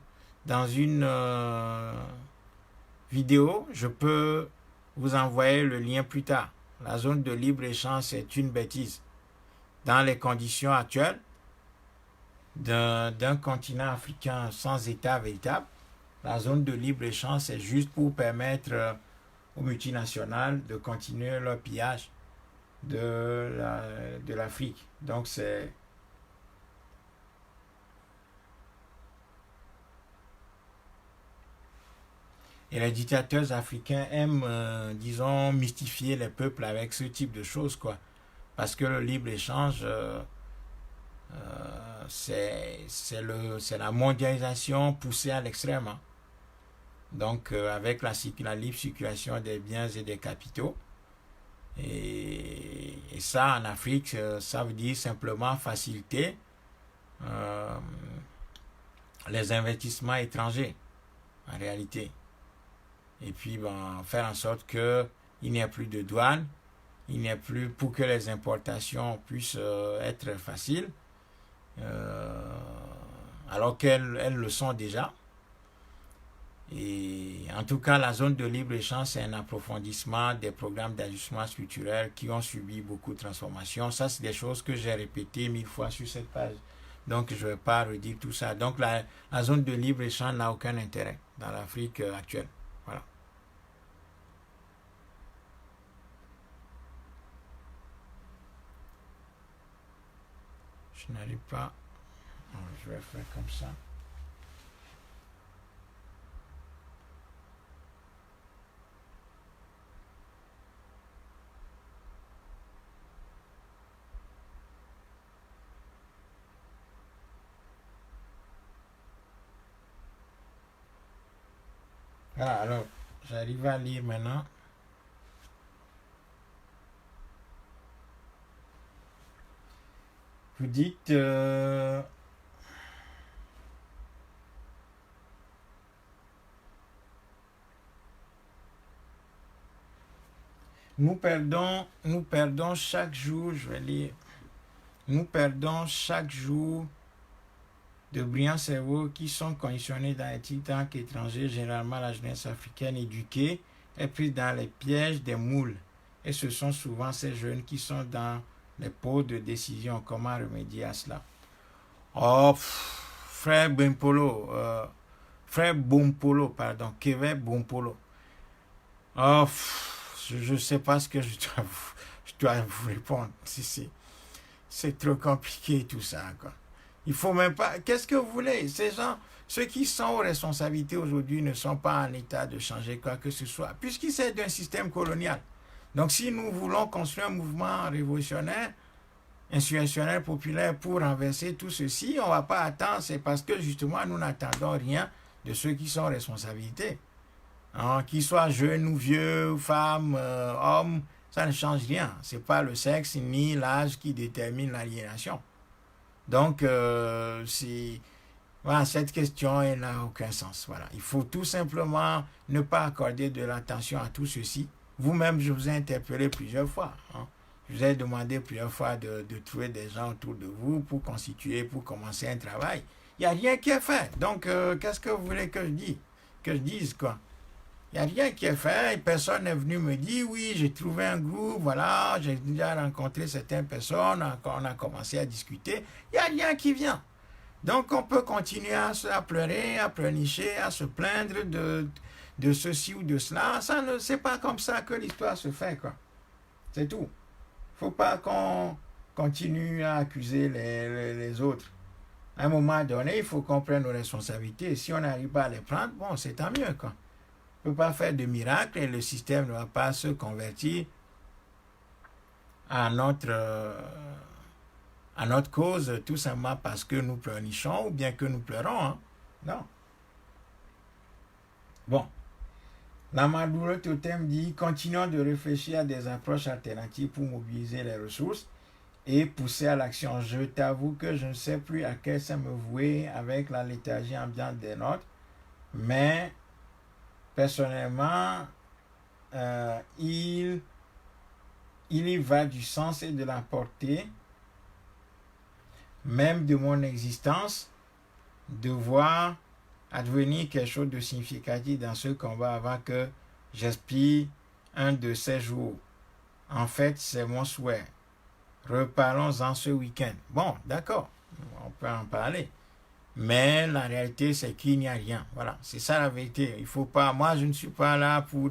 vidéo. Je peux vous envoyer le lien plus tard. La zone de libre-échange, c'est une bêtise. Dans les conditions actuelles d'un continent africain sans État véritable, la zone de libre-échange, c'est juste pour permettre aux multinationales de continuer leur pillage de l'Afrique. Donc, c'est... Et les dictateurs africains aiment, disons, mystifier les peuples avec ce type de choses, quoi. Parce que le libre-échange, c'est la mondialisation poussée à l'extrême. Hein. Donc, avec la libre circulation des biens et des capitaux. Et ça, en Afrique, ça veut dire simplement faciliter les investissements étrangers, en réalité. Et puis, faire en sorte qu'il n'y ait plus de douane, il n'y a plus, pour que les importations puissent être faciles, alors qu'elles le sont déjà. Et en tout cas, la zone de libre-échange, c'est un approfondissement des programmes d'ajustement structurel qui ont subi beaucoup de transformations. Ça, c'est des choses que j'ai répétées 1000 fois sur cette page. Donc, je ne vais pas redire tout ça. Donc, la zone de libre-échange n'a aucun intérêt dans l'Afrique actuelle. Voilà. Je n'arrive pas. Non, je vais faire comme ça. Voilà, alors, j'arrive à lire maintenant. Vous dites... nous perdons chaque jour, je vais lire, nous perdons chaque jour de brillants cerveaux qui sont conditionnés dans les think-tanks étrangers. Généralement, la jeunesse africaine éduquée est prise dans les pièges des moules. Et ce sont souvent ces jeunes qui sont dans les pots de décision. Comment remédier à cela? Oh, frère Bompolo, pardon, Kevin Bompolo. Oh, je ne sais pas ce que je dois vous répondre. C'est trop compliqué tout ça, quoi. Il faut même pas. Qu'est-ce que vous voulez? Ces gens, ceux qui sont aux responsabilités aujourd'hui ne sont pas en état de changer quoi que ce soit, puisqu'il s'agit d'un système colonial. Donc, si nous voulons construire un mouvement révolutionnaire, insurrectionnel, populaire pour renverser tout ceci, on ne va pas attendre. C'est parce que justement, nous n'attendons rien de ceux qui sont en responsabilité. Hein, qu'ils soient jeunes ou vieux, femmes, hommes, ça ne change rien. Ce n'est pas le sexe ni l'âge qui détermine l'aliénation. Donc, voilà, cette question, elle n'a aucun sens. Voilà. Il faut tout simplement ne pas accorder de l'attention à tout ceci. Vous-même, je vous ai interpellé plusieurs fois. Hein. Je vous ai demandé plusieurs fois de trouver des gens autour de vous pour constituer, pour commencer un travail. Il n'y a rien qui est fait. Donc, qu'est-ce que vous voulez que je dise, quoi? Il n'y a rien qui est fait. Personne n'est venu me dire, oui, j'ai trouvé un groupe, voilà, j'ai déjà rencontré certaines personnes, on a commencé à discuter. Il n'y a rien qui vient. Donc, on peut continuer à pleurer, à pleurnicher, à se plaindre de ceci ou de cela. Ça ne, c'est pas comme ça que l'histoire se fait, quoi. C'est tout. Il ne faut pas qu'on continue à accuser les autres. À un moment donné, il faut qu'on prenne nos responsabilités. Si on n'arrive pas à les prendre, bon, c'est tant mieux, quoi. On ne peut pas faire de miracle et le système ne va pas se convertir à notre cause tout simplement parce que nous pleurnichons ou bien que nous pleurons. Hein. Non. Bon. L'Amadou Totem dit, continuons de réfléchir à des approches alternatives pour mobiliser les ressources et pousser à l'action. Je t'avoue que je ne sais plus à quel ça me vouer avec la léthargie ambiante des nôtres, mais personnellement, il y va du sens et de la portée, même de mon existence, de voir advenir quelque chose de significatif dans ce combat avant que j'aspire un de ces jours. En fait, c'est mon souhait. Reparlons-en ce week-end. Bon, d'accord, on peut en parler. Mais la réalité, c'est qu'il n'y a rien. Voilà, c'est ça la vérité. Il faut pas. Moi, je ne suis pas là pour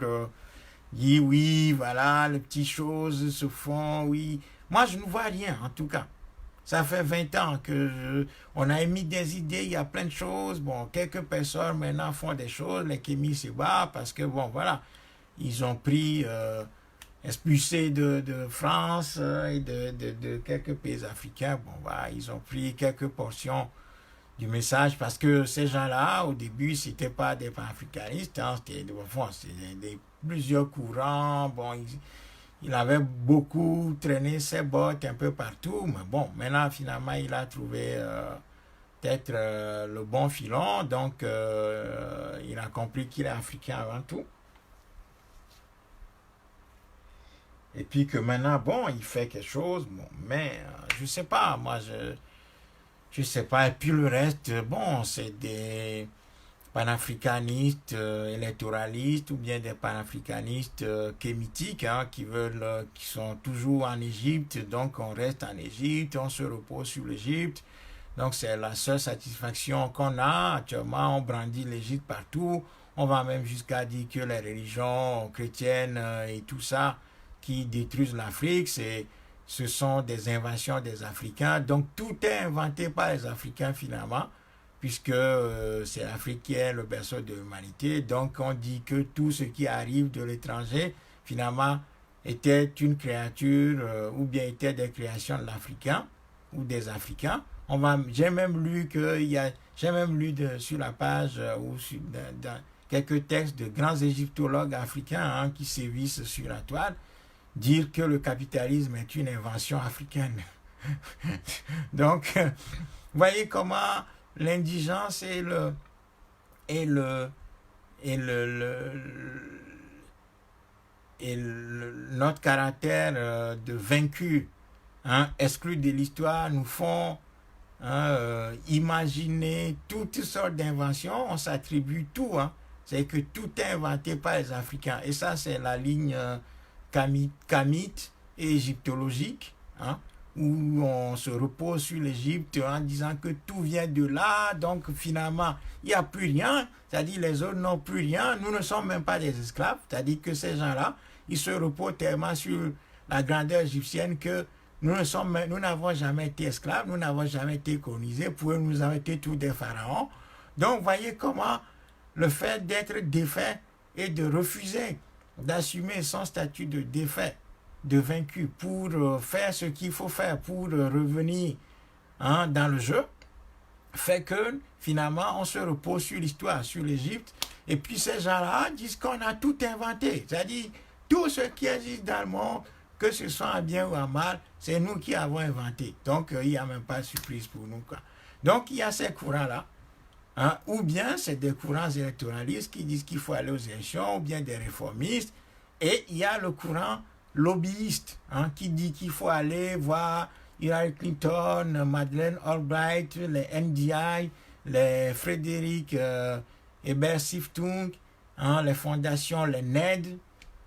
dire oui, voilà, les petites choses se font, oui. Moi, je ne vois rien, en tout cas. Ça fait 20 ans que on a émis des idées, il y a plein de choses. Bon, quelques personnes maintenant font des choses, les Kémis se battent parce que, bon, voilà, ils ont pris, expulsés de France et de quelques pays africains. Bon, voilà, ils ont pris quelques portions du message parce que ces gens-là, au début, c'était pas des panafricanistes, hein, c'était plusieurs courants. Bon, il avait beaucoup traîné ses bottes un peu partout, mais bon, maintenant, finalement, il a trouvé peut-être le bon filon, donc il a compris qu'il est africain avant tout. Et puis que maintenant, bon, il fait quelque chose, bon, mais je sais pas, moi, je sais pas. Et puis le reste, bon, c'est des panafricanistes électoralistes ou bien des panafricanistes kémitiques hein, qui veulent, qui sont toujours en Égypte. Donc on reste en Égypte, on se repose sur l'Égypte. Donc c'est la seule satisfaction qu'on a actuellement. On brandit l'Égypte partout. On va même jusqu'à dire que les religions chrétiennes et tout ça qui détruisent l'Afrique, ce sont des inventions des Africains. Donc tout est inventé par les Africains finalement, puisque c'est l'Afrique qui est le berceau de l'humanité. Donc on dit que tout ce qui arrive de l'étranger, finalement, était une créature ou bien était des créations de l'Africain ou des Africains. J'ai même lu sur la page ou dans quelques textes de grands égyptologues africains hein, qui sévissent sur la toile, dire que le capitalisme est une invention africaine. Donc, vous voyez comment l'indigence et le et notre caractère de vaincu, hein, exclu de l'histoire, nous font imaginer toutes sortes d'inventions. On s'attribue tout. Hein. C'est que tout est inventé par les Africains. Et ça, c'est la ligne kamite et égyptologique, hein, où on se repose sur l'Égypte en disant que tout vient de là. Donc, finalement, il n'y a plus rien. C'est-à-dire les autres n'ont plus rien. Nous ne sommes même pas des esclaves. C'est-à-dire que ces gens-là, ils se reposent tellement sur la grandeur égyptienne que nous n'avons jamais été esclaves, nous n'avons jamais été colonisés, pour eux, nous avons été tous des pharaons. Donc, voyez comment le fait d'être défait et de refuser d'assumer son statut de défait, de vaincu, pour faire ce qu'il faut faire pour revenir hein, dans le jeu, fait que finalement, on se repose sur l'histoire, sur l'Égypte, et puis ces gens-là disent qu'on a tout inventé, c'est-à-dire tout ce qui existe dans le monde, que ce soit en bien ou en mal, c'est nous qui avons inventé. Donc, il n'y a même pas de surprise pour nous. Quoi. Donc, il y a ces courants-là. Hein, ou bien, c'est des courants électoralistes qui disent qu'il faut aller aux élections, ou bien des réformistes. Et il y a le courant lobbyiste hein, qui dit qu'il faut aller voir Hillary Clinton, Madeleine Albright, les NDI, les Frédéric Ebert Siftung, hein, les fondations, les NED,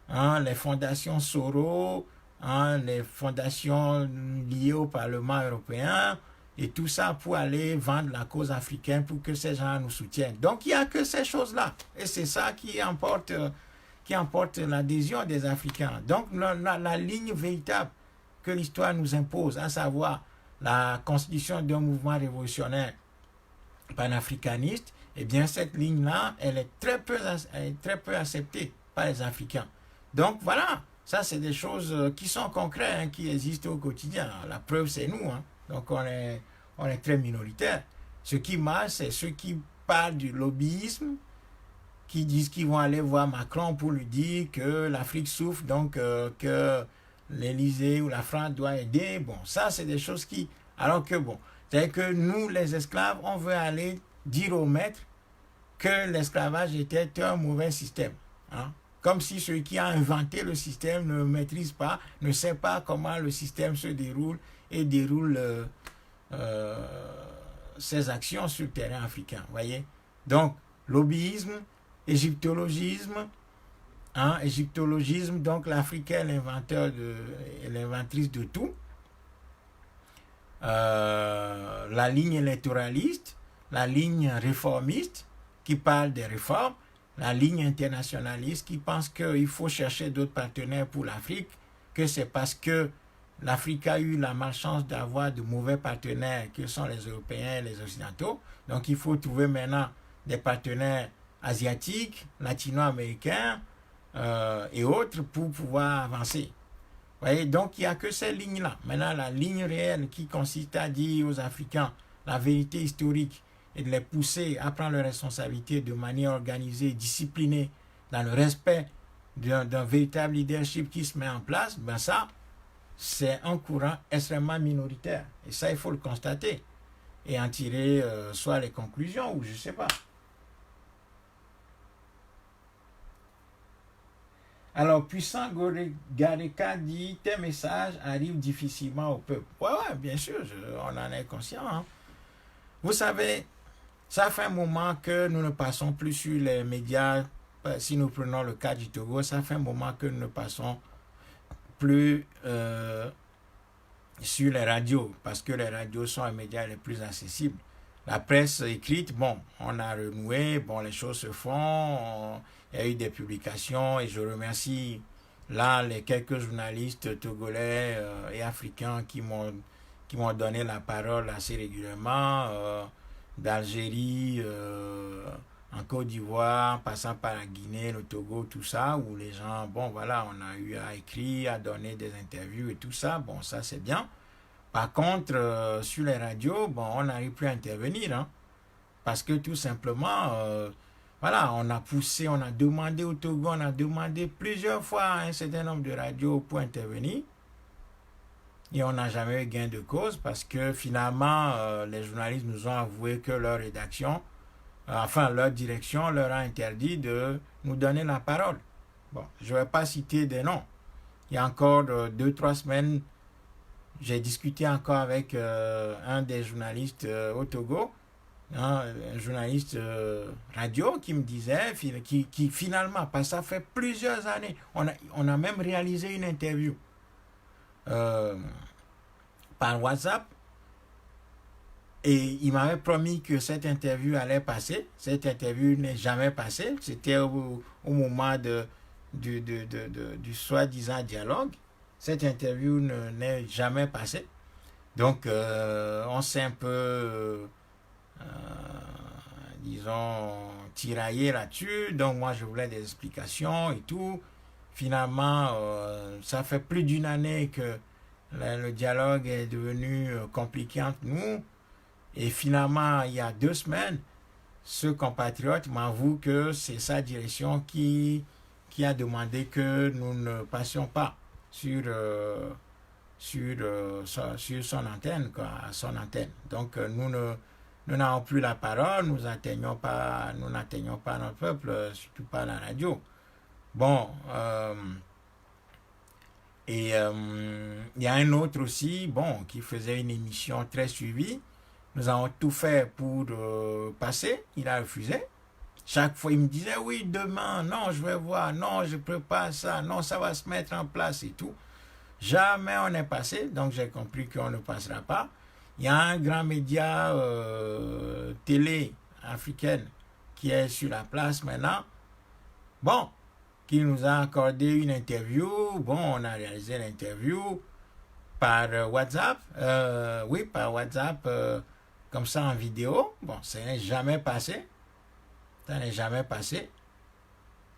hein, les fondations Soros, hein, les fondations liées au Parlement européen, et tout ça pour aller vendre la cause africaine pour que ces gens nous soutiennent. Donc il n'y a que ces choses-là. Et c'est ça qui emporte l'adhésion des Africains. Donc la ligne véritable que l'histoire nous impose, à savoir la constitution d'un mouvement révolutionnaire panafricaniste, eh bien cette ligne-là, elle est très peu acceptée par les Africains. Donc voilà, ça c'est des choses qui sont concrètes, hein, qui existent au quotidien. La preuve c'est nous, hein. Donc on est très minoritaire. Ce qui marche, c'est ceux qui parlent du lobbyisme, qui disent qu'ils vont aller voir Macron pour lui dire que l'Afrique souffre, donc que l'Élysée ou la France doit aider. Bon, ça c'est des choses qui... Alors que bon, c'est que nous les esclaves, on veut aller dire au maître que l'esclavage était un mauvais système. Hein. Comme si celui qui a inventé le système ne maîtrise pas, ne sait pas comment le système se déroule et déroule ses actions sur le terrain africain. Voyez. Donc, lobbyisme, égyptologisme, hein, égyptologisme, donc l'Afrique est l'inventrice de tout. La ligne électoraliste, la ligne réformiste qui parle des réformes, la ligne internationaliste qui pense qu'il faut chercher d'autres partenaires pour l'Afrique, que c'est parce que l'Afrique a eu la malchance d'avoir de mauvais partenaires que sont les Européens et les Occidentaux. Donc il faut trouver maintenant des partenaires asiatiques, latino-américains et autres pour pouvoir avancer. Vous voyez, donc il n'y a que ces lignes-là. Maintenant, la ligne réelle qui consiste à dire aux Africains la vérité historique et de les pousser à prendre leurs responsabilités de manière organisée, disciplinée, dans le respect d'un véritable leadership qui se met en place, ben ça, c'est un courant extrêmement minoritaire. Et ça, il faut le constater. Et en tirer soit les conclusions, ou je ne sais pas. Alors, Puissant Gareka dit tes messages arrivent difficilement au peuple. Ouais, bien sûr, on en est conscient. Hein. Vous savez, ça fait un moment que nous ne passons plus sur les médias. Si nous prenons le cas du Togo, ça fait un moment que nous ne passons plus sur les radios, parce que les radios sont les médias les plus accessibles. La presse écrite, bon, on a renoué, bon, les choses se font, il y a eu des publications et je remercie là les quelques journalistes togolais et africains qui m'ont donné la parole assez régulièrement, d'Algérie, en Côte d'Ivoire, passant par la Guinée, le Togo, tout ça, où les gens, bon voilà, on a eu à écrire, à donner des interviews et tout ça, bon ça c'est bien. Par contre, sur les radios, bon, on n'arrive plus à intervenir, hein, parce que tout simplement, voilà, on a poussé, on a demandé au Togo, on a demandé plusieurs fois à un certain nombre de radios pour intervenir, et on n'a jamais eu gain de cause, parce que finalement, les journalistes nous ont avoué que leur rédaction, enfin leur direction leur a interdit de nous donner la parole. Bon, je ne vais pas citer des noms. Il y a encore 2-3 semaines, j'ai discuté encore avec un des journalistes au Togo, hein, un journaliste radio qui me disait, qui finalement, parce que ça fait plusieurs années, on a même réalisé une interview par WhatsApp, et il m'avait promis que cette interview allait passer. Cette interview n'est jamais passée. C'était au moment du soi-disant dialogue. Cette interview n'est jamais passée. Donc, on s'est un peu, disons, tiraillé là-dessus. Donc, moi, je voulais des explications et tout. Finalement, ça fait plus d'une année que le dialogue est devenu compliqué entre nous. Et finalement, il y a 2 semaines, ce compatriote m'avoue que c'est sa direction qui a demandé que nous ne passions pas sur son antenne, quoi, son antenne. Donc nous n'avons plus la parole, nous n'atteignons pas notre peuple, surtout pas la radio. Bon, et il y a un autre aussi, bon, qui faisait une émission très suivie. Nous avons tout fait pour passer, il a refusé. Chaque fois, il me disait, oui, demain, non, je vais voir, non, je prépare ça, non, ça va se mettre en place et tout. Jamais on est passé, donc j'ai compris qu'on ne passera pas. Il y a un grand média télé africaine qui est sur la place maintenant. Bon, qui nous a accordé une interview. Bon, on a réalisé l'interview par WhatsApp. Oui, par WhatsApp, comme ça en vidéo. Bon, ça n'est jamais passé. Ça n'est jamais passé.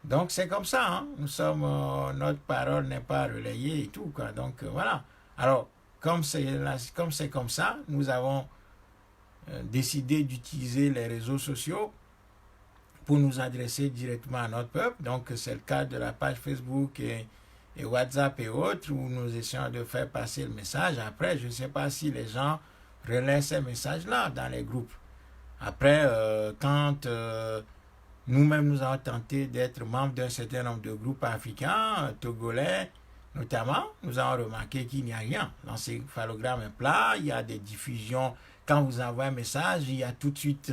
Donc c'est comme ça, hein. Nous sommes, notre parole n'est pas relayée et tout, quoi. Donc voilà. Alors, comme c'est comme ça, nous avons décidé d'utiliser les réseaux sociaux pour nous adresser directement à notre peuple. Donc c'est le cas de la page Facebook et WhatsApp et autres, où nous essayons de faire passer le message. Après, je ne sais pas si les gens relaient ces messages-là dans les groupes. Après, quand nous-mêmes, nous avons tenté d'être membres d'un certain nombre de groupes africains, togolais notamment, nous avons remarqué qu'il n'y a rien. L'encéphalogramme est plat, il y a des diffusions. Quand vous envoyez un message, il y a tout de suite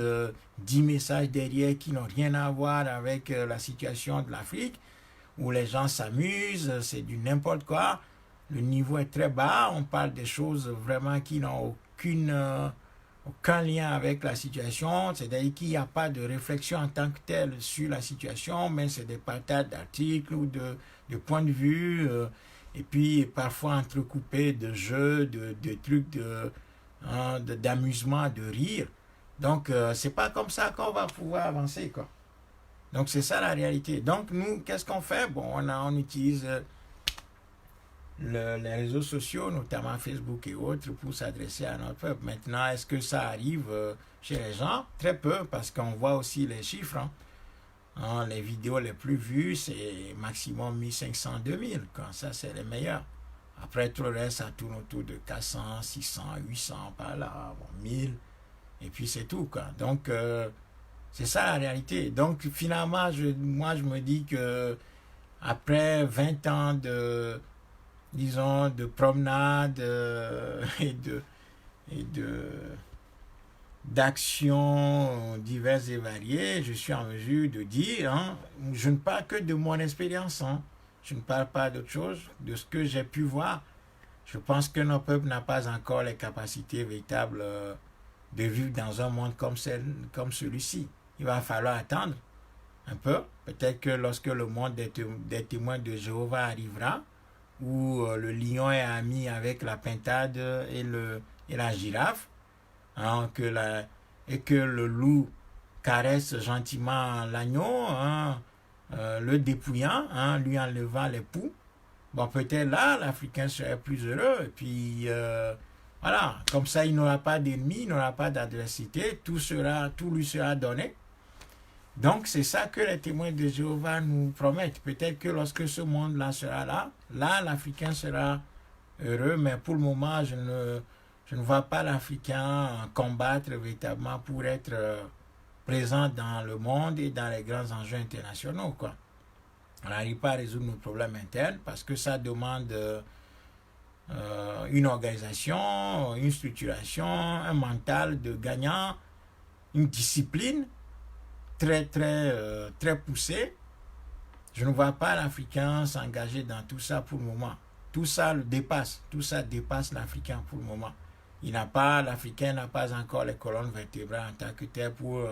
10 messages derrière qui n'ont rien à voir avec la situation de l'Afrique, où les gens s'amusent, c'est du n'importe quoi. Le niveau est très bas, on parle des choses vraiment qui n'ont aucun lien avec la situation, c'est-à-dire qu'il n'y a pas de réflexion en tant que telle sur la situation, mais c'est des partages d'articles ou de points de vue, et puis parfois entrecoupés de jeux, de trucs d'amusement, de rire. Donc, c'est pas comme ça qu'on va pouvoir avancer, quoi. Donc, c'est ça la réalité. Donc, nous, qu'est-ce qu'on fait? Bon, on utilise les réseaux sociaux, notamment Facebook et autres, pour s'adresser à notre peuple. Maintenant, est-ce que ça arrive chez les gens? Très peu, parce qu'on voit aussi les chiffres. Les vidéos les plus vues, c'est maximum 1500, 2000. Ça, c'est les meilleurs. Après, tout le reste, ça tourne autour de 400, 600, 800, par là, 1000. Et puis, c'est tout, quoi. Donc, c'est ça la réalité. Donc, finalement, moi, je me dis que après 20 ans disons, de promenade et d'actions diverses et variées, je suis en mesure de dire, hein, je ne parle que de mon expérience, hein, je ne parle pas d'autre chose, de ce que j'ai pu voir. Je pense que notre peuple n'a pas encore les capacités véritables de vivre dans un monde comme celui-ci. Il va falloir attendre un peu. Peut-être que lorsque le monde des témoins de Jéhovah arrivera, où le lion est ami avec la pintade et la girafe, hein, et que le loup caresse gentiment l'agneau, hein, le dépouillant, hein, lui enlevant les poux. Bon, peut-être là, l'Africain serait plus heureux. Et puis, voilà, comme ça, il n'aura pas d'ennemis, il n'aura pas d'adversité, tout lui sera donné. Donc, c'est ça que les témoins de Jéhovah nous promettent. Peut-être que lorsque ce monde-là sera là, l'Africain sera heureux, mais pour le moment, je ne vois pas l'Africain combattre véritablement pour être présent dans le monde et dans les grands enjeux internationaux, quoi. On n'arrive pas à résoudre nos problèmes internes parce que ça demande une organisation, une structuration, un mental de gagnant, une discipline très poussée. Je ne vois pas l'Africain s'engager dans tout ça pour le moment. Tout ça dépasse l'Africain pour le moment. L'Africain n'a pas encore les colonnes vertébrales en tant que tel pour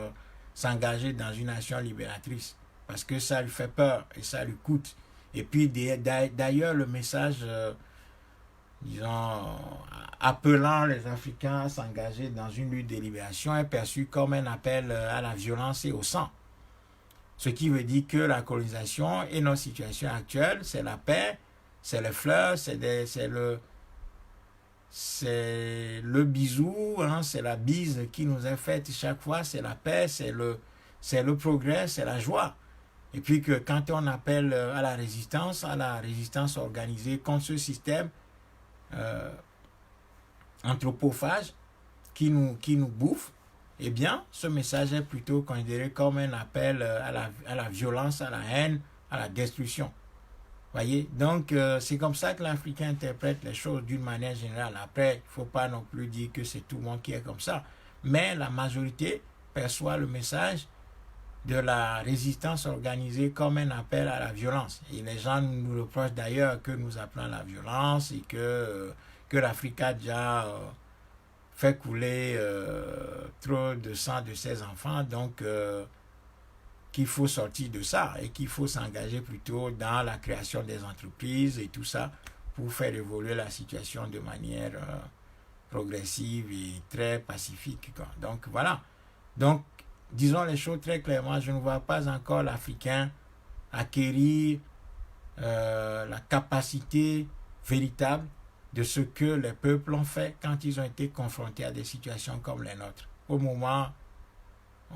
s'engager dans une nation libératrice. Parce que ça lui fait peur et ça lui coûte. Et puis d'ailleurs, le message, disons, appelant les Africains à s'engager dans une lutte de libération est perçu comme un appel à la violence et au sang. Ce qui veut dire que la colonisation et notre situation actuelle, c'est la paix, c'est les fleurs, c'est le bisou, hein, c'est la bise qui nous est faite chaque fois, c'est la paix, c'est le progrès, c'est la joie. Et puis que quand on appelle à la résistance organisée contre ce système anthropophage qui nous bouffe, eh bien, ce message est plutôt considéré comme un appel à la violence, à la haine, à la destruction. Voyez? Donc, c'est comme ça que l'Africain interprète les choses d'une manière générale. Après, il ne faut pas non plus dire que c'est tout le monde qui est comme ça. Mais la majorité perçoit le message de la résistance organisée comme un appel à la violence. Et les gens nous reprochent d'ailleurs que nous appelons à la violence et que l'Afrique a déjà fait couler trop de sang de ses enfants. Donc, qu'il faut sortir de ça et qu'il faut s'engager plutôt dans la création des entreprises et tout ça pour faire évoluer la situation de manière progressive et très pacifique, quoi. Donc, voilà. Donc, disons les choses très clairement, je ne vois pas encore l'Africain acquérir la capacité véritable de ce que les peuples ont fait quand ils ont été confrontés à des situations comme les nôtres. Au moment,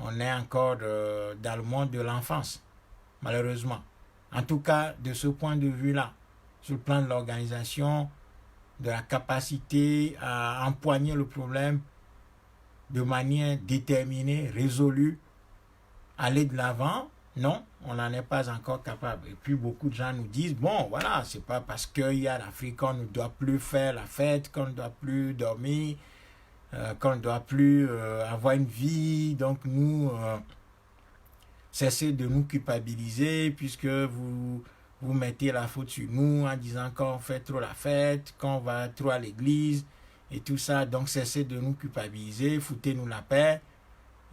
on est encore dans le monde de l'enfance, malheureusement. En tout cas, de ce point de vue-là, sur le plan de l'organisation, de la capacité à empoigner le problème de manière déterminée, résolue, aller de l'avant, non, on n'en est pas encore capable. Et puis beaucoup de gens nous disent, bon, voilà, c'est pas parce qu'il y a l'Afrique qu'on ne doit plus faire la fête, qu'on ne doit plus dormir, qu'on ne doit plus avoir une vie. Donc nous, cessez de nous culpabiliser puisque vous mettez la faute sur nous en disant qu'on fait trop la fête, qu'on va trop à l'église et tout ça. Donc cessez de nous culpabiliser, foutez-nous la paix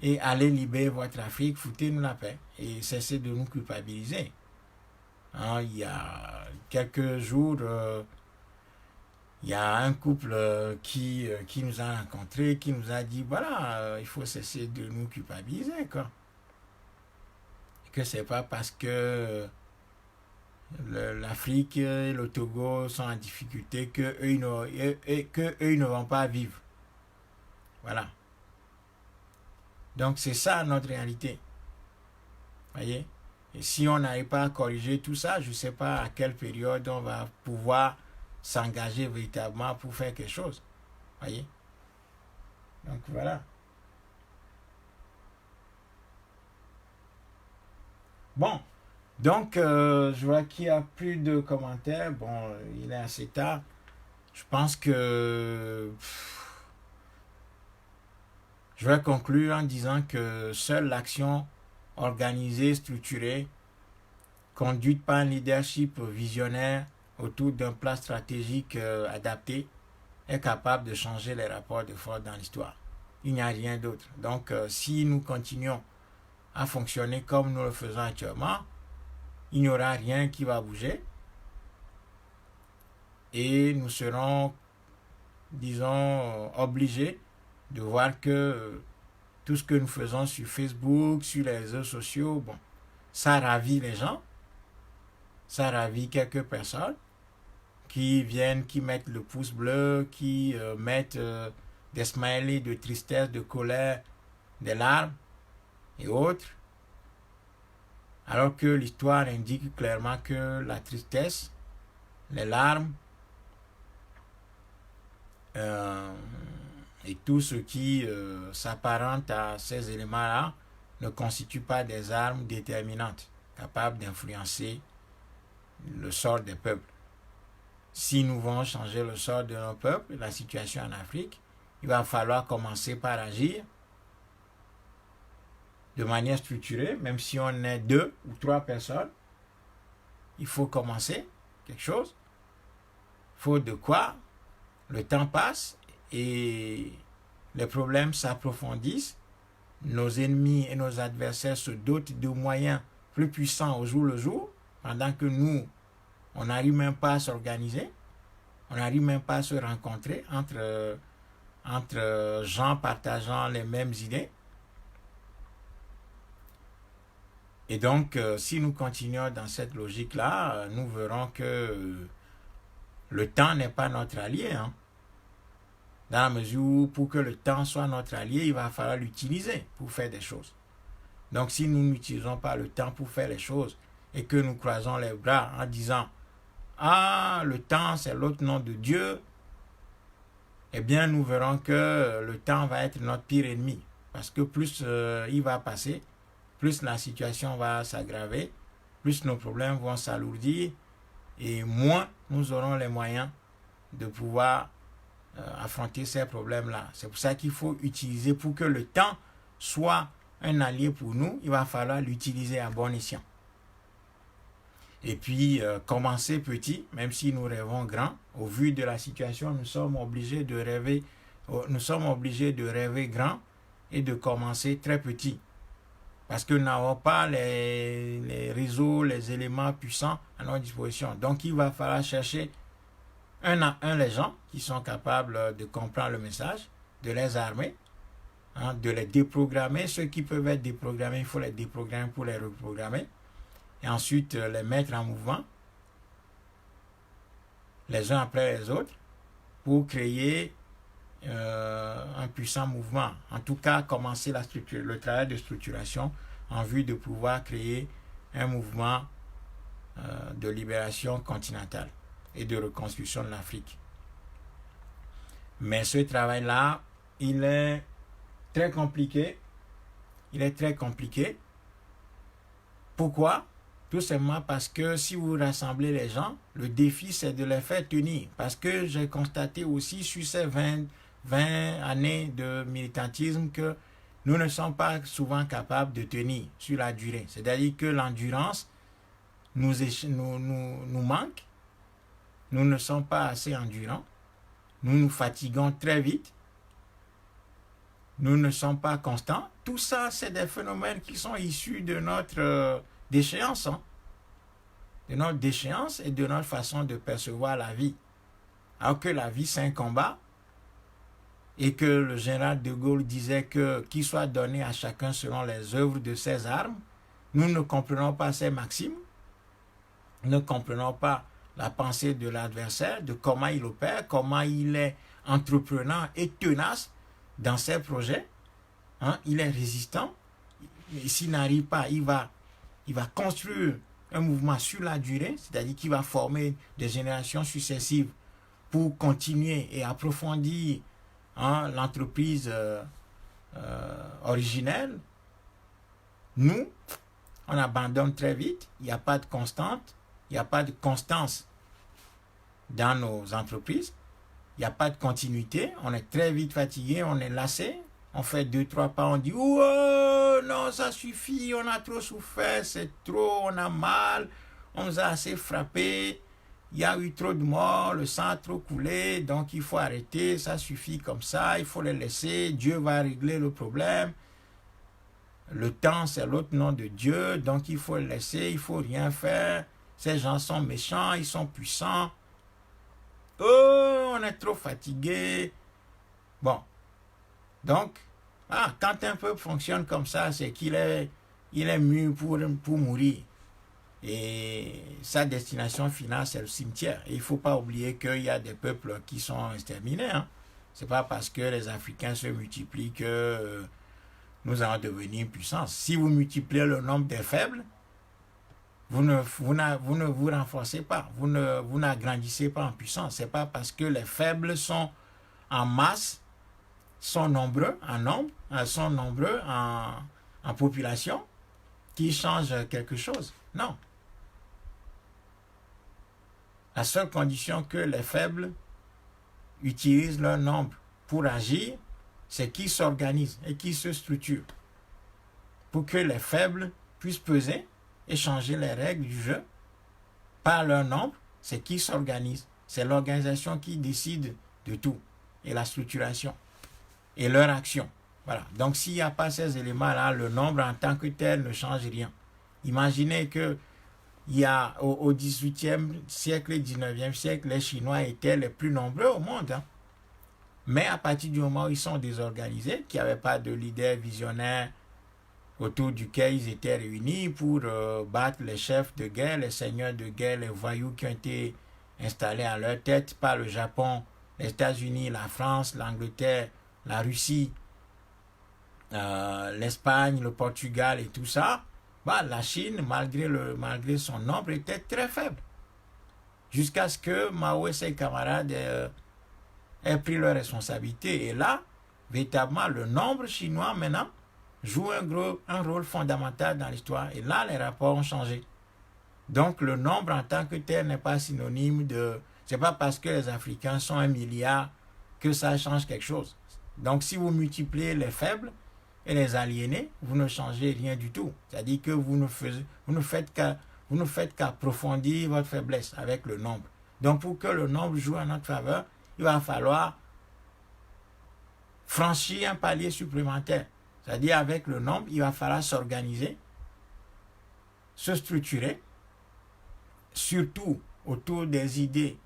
et allez libérer votre Afrique, foutez-nous la paix et cessez de nous culpabiliser. Hein, il y a quelques jours, il y a un couple qui nous a rencontrés, qui nous a dit, voilà, il faut cesser de nous culpabiliser, quoi. Et que c'est pas parce que l'Afrique et le Togo sont en difficulté qu'eux ils ne vont pas vivre. Voilà. Donc c'est ça notre réalité. Voyez? Et si on n'arrive pas à corriger tout ça, je ne sais pas à quelle période on va pouvoir s'engager véritablement pour faire quelque chose. Voyez? Donc voilà. Bon. Donc, je vois qu'il n'y a plus de commentaires. Bon, il est assez tard. Je pense que je vais conclure en disant que seule l'action organisée, structurée, conduite par un leadership visionnaire autour d'un plan stratégique adapté, est capable de changer les rapports de force dans l'histoire. Il n'y a rien d'autre. Donc, si nous continuons à fonctionner comme nous le faisons actuellement, il n'y aura rien qui va bouger et nous serons, disons, obligés de voir que tout ce que nous faisons sur Facebook, sur les réseaux sociaux, bon, ça ravit les gens, ça ravit quelques personnes qui viennent, qui mettent le pouce bleu, qui mettent des smileys de tristesse, de colère, des larmes et autres. Alors que l'histoire indique clairement que la tristesse, les larmes et tout ce qui s'apparente à ces éléments-là ne constituent pas des armes déterminantes capables d'influencer le sort des peuples. Si nous voulons changer le sort de nos peuples, la situation en Afrique, il va falloir commencer par agir de manière structurée, même si on est 2 ou 3 personnes, il faut commencer quelque chose. Il faut de quoi le temps passe et les problèmes s'approfondissent. Nos ennemis et nos adversaires se dotent de moyens plus puissants au jour le jour, pendant que nous, on n'arrive même pas à s'organiser, on n'arrive même pas à se rencontrer entre gens partageant les mêmes idées. Et donc, si nous continuons dans cette logique-là, nous verrons que le temps n'est pas notre allié. Hein. Dans la mesure où, pour que le temps soit notre allié, il va falloir l'utiliser pour faire des choses. Donc, si nous n'utilisons pas le temps pour faire les choses et que nous croisons les bras en disant « Ah, le temps, c'est l'autre nom de Dieu », eh bien, nous verrons que le temps va être notre pire ennemi. Parce que plus il va passer, plus la situation va s'aggraver, plus nos problèmes vont s'alourdir et moins nous aurons les moyens de pouvoir affronter ces problèmes-là. C'est pour ça qu'il faut utiliser, pour que le temps soit un allié pour nous, il va falloir l'utiliser à bon escient. Et puis, commencer petit, même si nous rêvons grand, au vu de la situation, nous sommes obligés de rêver grand et de commencer très petit. Parce que nous n'avons pas les réseaux, les éléments puissants à notre disposition. Donc, il va falloir chercher un à un les gens qui sont capables de comprendre le message, de les armer, hein, de les déprogrammer. Ceux qui peuvent être déprogrammés, il faut les déprogrammer pour les reprogrammer. Et ensuite, les mettre en mouvement, les uns après les autres, pour créer un puissant mouvement. En tout cas, commencer le travail de structuration en vue de pouvoir créer un mouvement de libération continentale et de reconstruction de l'Afrique. Mais ce travail-là, il est très compliqué. Pourquoi? Tout simplement parce que si vous rassemblez les gens, le défi c'est de les faire tenir. Parce que j'ai constaté aussi sur ces 20 années de militantisme que nous ne sommes pas souvent capables de tenir sur la durée. C'est-à-dire que l'endurance nous manque. Nous ne sommes pas assez endurants. Nous nous fatiguons très vite. Nous ne sommes pas constants. Tout ça, c'est des phénomènes qui sont issus de notre déchéance. Hein? De notre déchéance et de notre façon de percevoir la vie. Alors que la vie, c'est un combat. Et que le général de Gaulle disait que qu'il soit donné à chacun selon les œuvres de ses armes. Nous ne comprenons pas ces maximes. Nous ne comprenons pas la pensée de l'adversaire, de comment il opère, comment il est entreprenant et tenace dans ses projets. Hein? Il est résistant. Et s'il n'arrive pas, il va construire un mouvement sur la durée, c'est-à-dire qu'il va former des générations successives pour continuer et approfondir l'entreprise originelle. Nous, on abandonne très vite, il n'y a pas de constante, il n'y a pas de constance dans nos entreprises, il n'y a pas de continuité, on est très vite fatigué, on est lassé, on fait 2-3 pas, on dit « Oh non, ça suffit, on a trop souffert, c'est trop, on a mal, on nous a assez frappé, il y a eu trop de morts, le sang a trop coulé, donc il faut arrêter, ça suffit comme ça, il faut les laisser, Dieu va régler le problème. Le temps, c'est l'autre nom de Dieu, donc il faut le laisser, il ne faut rien faire. Ces gens sont méchants, ils sont puissants. Oh, on est trop fatigué. » Bon, donc, quand un peuple fonctionne comme ça, c'est qu'il est, il est mûr pour mourir. Et sa destination finale, c'est le cimetière. Et il ne faut pas oublier qu'il y a des peuples qui sont exterminés. Hein. Ce n'est pas parce que les Africains se multiplient que nous allons devenir puissance. Si vous multipliez le nombre des faibles, vous ne vous renforcez pas, vous n'agrandissez pas en puissance. Ce n'est pas parce que les faibles sont en masse, sont nombreux en nombre, sont nombreux en population, qui changent quelque chose. Non. La seule condition que les faibles utilisent leur nombre pour agir, c'est qu'ils s'organisent et qu'ils se structurent. Pour que les faibles puissent peser et changer les règles du jeu par leur nombre, c'est qu'ils s'organisent. C'est l'organisation qui décide de tout et la structuration et leur action. Voilà. Donc s'il n'y a pas ces éléments-là, le nombre en tant que tel ne change rien. Imaginez que il y a au 18e siècle et 19e siècle, les Chinois étaient les plus nombreux au monde. Hein. Mais à partir du moment où ils sont désorganisés, qu'il n'y avait pas de leader visionnaire autour duquel ils étaient réunis pour battre les chefs de guerre, les seigneurs de guerre, les voyous qui ont été installés à leur tête par le Japon, les États-Unis, la France, l'Angleterre, la Russie, l'Espagne, le Portugal et tout ça, la Chine, malgré son nombre, était très faible. Jusqu'à ce que Mao et ses camarades aient pris leurs responsabilités. Et là, véritablement, le nombre chinois maintenant joue un rôle fondamental dans l'histoire. Et là, les rapports ont changé. Donc, le nombre en tant que tel n'est pas synonyme de... C'est pas parce que les Africains sont 1 milliard que ça change quelque chose. Donc, si vous multipliez les faibles et les aliénés, vous ne changez rien du tout. C'est-à-dire que vous ne faites qu'approfondir votre faiblesse avec le nombre. Donc, pour que le nombre joue en notre faveur, il va falloir franchir un palier supplémentaire. C'est-à-dire, avec le nombre, il va falloir s'organiser, se structurer, surtout autour des idées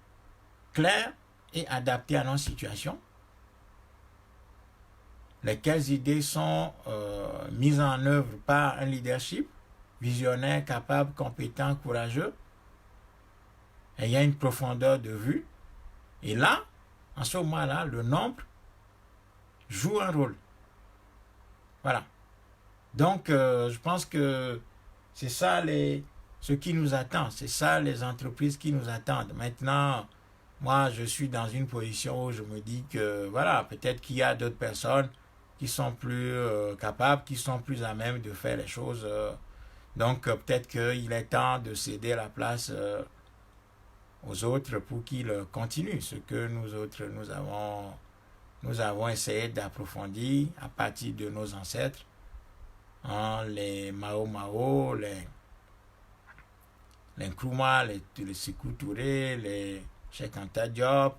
claires et adaptées à nos situations. Lesquelles idées sont mises en œuvre par un leadership visionnaire, capable, compétent, courageux. Et il y a une profondeur de vue. Et là, en ce moment-là, le nombre joue un rôle. Voilà. Donc, je pense que c'est ça ce qui nous attend. C'est ça les entreprises qui nous attendent. Maintenant, moi, je suis dans une position où je me dis que, voilà, peut-être qu'il y a d'autres personnes qui sont plus capables, qui sont plus à même de faire les choses. Donc, peut-être qu'il est temps de céder la place aux autres pour qu'ils continuent ce que nous autres, nous avons essayé d'approfondir à partir de nos ancêtres, hein, les Mao Mao, les Nkrumah, les Sékou Touré, les Cheikh Anta Diop,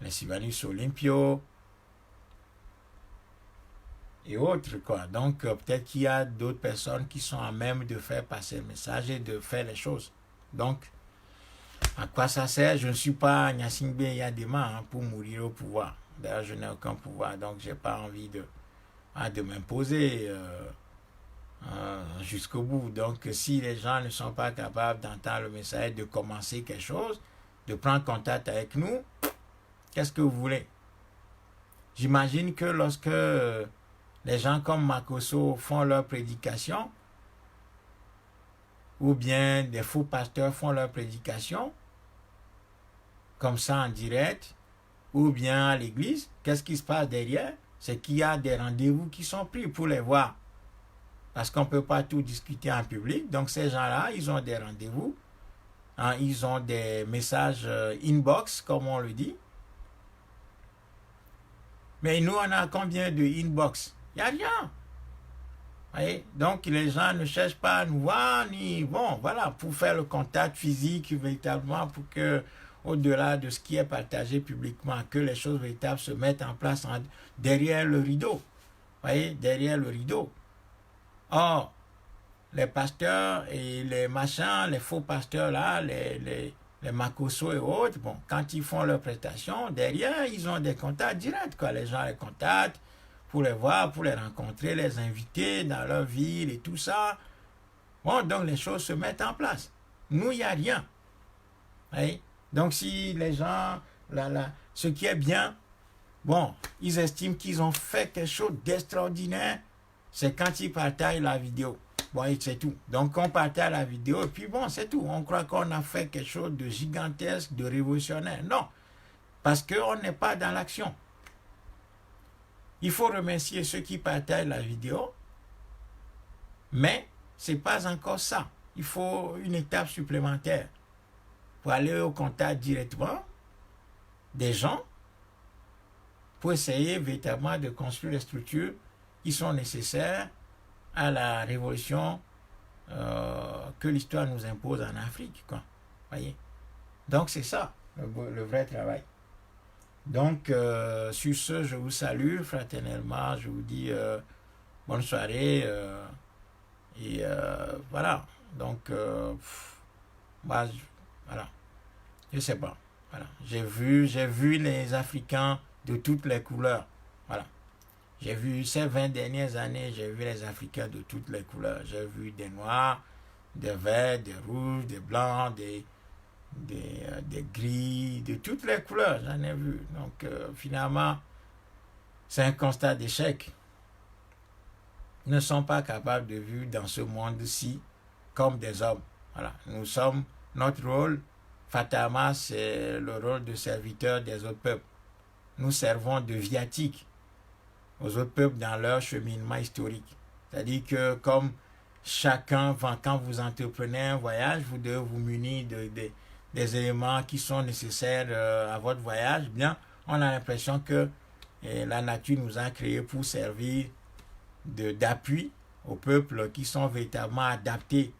les Sylvanus Olympio et autres, quoi. Donc, peut-être qu'il y a d'autres personnes qui sont à même de faire passer le message et de faire les choses. Donc, à quoi ça sert? Je ne suis pas Gnassingbé Yadema pour mourir au pouvoir. D'ailleurs, je n'ai aucun pouvoir, donc je n'ai pas envie de m'imposer jusqu'au bout. Donc, si les gens ne sont pas capables d'entendre le message, de commencer quelque chose, de prendre contact avec nous, qu'est-ce que vous voulez? J'imagine que lorsque les gens comme Makosso font leur prédication, ou bien des faux pasteurs font leur prédication, comme ça en direct, ou bien à l'église, qu'est-ce qui se passe derrière? C'est qu'il y a des rendez-vous qui sont pris pour les voir. parce qu'on ne peut pas tout discuter en public. Donc ces gens-là, ils ont des rendez-vous, hein, ils ont des messages inbox, comme on le dit. Mais nous, on a combien de inbox? Il n'y a rien. Voyez? Donc les gens ne cherchent pas à nous voir, ni bon, voilà, pour faire le contact physique véritablement, pour que, au-delà de ce qui est partagé publiquement, que les choses véritables se mettent en place derrière le rideau. Voyez, derrière le rideau. Or, les pasteurs et les machins, les faux pasteurs là, les Makoso et autres, bon, quand ils font leurs prestations, derrière, ils ont des contacts directs, quoi. Les gens les contactent pour les voir, pour les rencontrer, les inviter dans leur ville et tout ça. Bon, donc les choses se mettent en place. Nous, il n'y a rien. Voyez? Donc si les gens, ce qui est bien, bon, ils estiment qu'ils ont fait quelque chose d'extraordinaire, c'est quand ils partagent la vidéo. Bon, c'est tout. Donc on partage la vidéo et puis bon, c'est tout. On croit qu'on a fait quelque chose de gigantesque, de révolutionnaire. Non, parce qu'on n'est pas dans l'action. Il faut remercier ceux qui partagent la vidéo, mais ce n'est pas encore ça. Il faut une étape supplémentaire pour aller au contact directement des gens pour essayer véritablement de construire les structures qui sont nécessaires à la révolution que l'histoire nous impose en Afrique, quoi. Voyez? Donc c'est ça, le vrai travail. Donc sur ce, je vous salue fraternellement, je vous dis bonne soirée et voilà. Donc moi, voilà, je sais pas. Voilà. J'ai vu les Africains de toutes les couleurs. Voilà. J'ai vu ces 20 dernières années, j'ai vu les Africains de toutes les couleurs. J'ai vu des noirs, des verts, des rouges, des blancs, des gris, de toutes les couleurs, j'en ai vu. Donc finalement, c'est un constat d'échec. Ils ne sont pas capables de vivre dans ce monde-ci comme des hommes. Voilà. Nous sommes, notre rôle, fatalement, c'est le rôle de serviteur des autres peuples. Nous servons de viatique aux autres peuples dans leur cheminement historique. C'est-à-dire que comme chacun, quand vous entreprenez un voyage, vous devez vous munir des éléments qui sont nécessaires à votre voyage. Bien, on a l'impression que la nature nous a créés pour servir d'appui aux peuples qui sont véritablement adaptés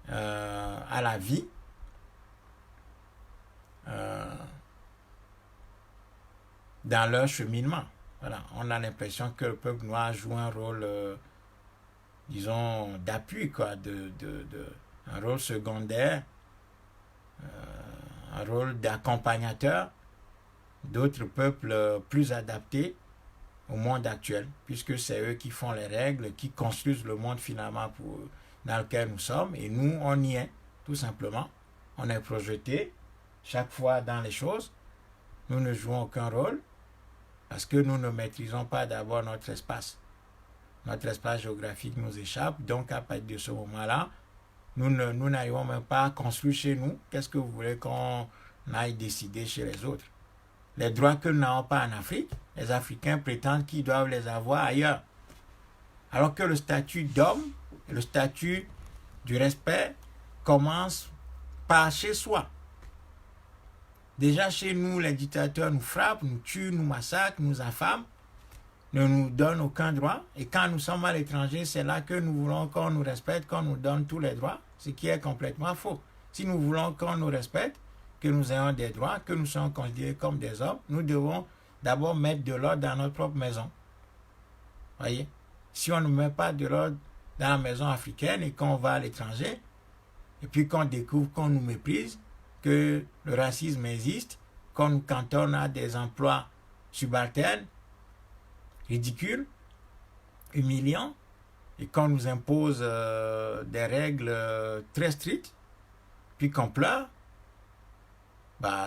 à la vie. Dans leur cheminement. Voilà. On a l'impression que le peuple noir joue un rôle, disons, d'appui, quoi, un rôle secondaire, un rôle d'accompagnateur d'autres peuples plus adaptés au monde actuel, puisque c'est eux qui font les règles, qui construisent le monde finalement dans lequel nous sommes, et nous, on y est, tout simplement. On est projeté chaque fois dans les choses. Nous ne jouons aucun rôle, parce que nous ne maîtrisons pas d'abord notre espace. Notre espace géographique nous échappe, donc à partir de ce moment-là, nous n'arrivons même pas à construire chez nous. Qu'est-ce que vous voulez qu'on aille décider chez les autres? Les droits que nous n'avons pas en Afrique, les Africains prétendent qu'ils doivent les avoir ailleurs. Alors que le statut d'homme, le statut du respect commence par chez soi. Déjà chez nous, les dictateurs nous frappent, nous tuent, nous massacrent, nous affament, ne nous donnent aucun droit. Et quand nous sommes à l'étranger, c'est là que nous voulons qu'on nous respecte, qu'on nous donne tous les droits, ce qui est complètement faux. Si nous voulons qu'on nous respecte, que nous ayons des droits, que nous soyons considérés comme des hommes, nous devons d'abord mettre de l'ordre dans notre propre maison. Voyez? Si on ne met pas de l'ordre dans la maison africaine et qu'on va à l'étranger, et puis qu'on découvre qu'on nous méprise, que le racisme existe, qu'on nous cantonne à des emplois subalternes, ridicules, humiliants, et qu'on nous impose des règles très strictes, puis qu'on pleure,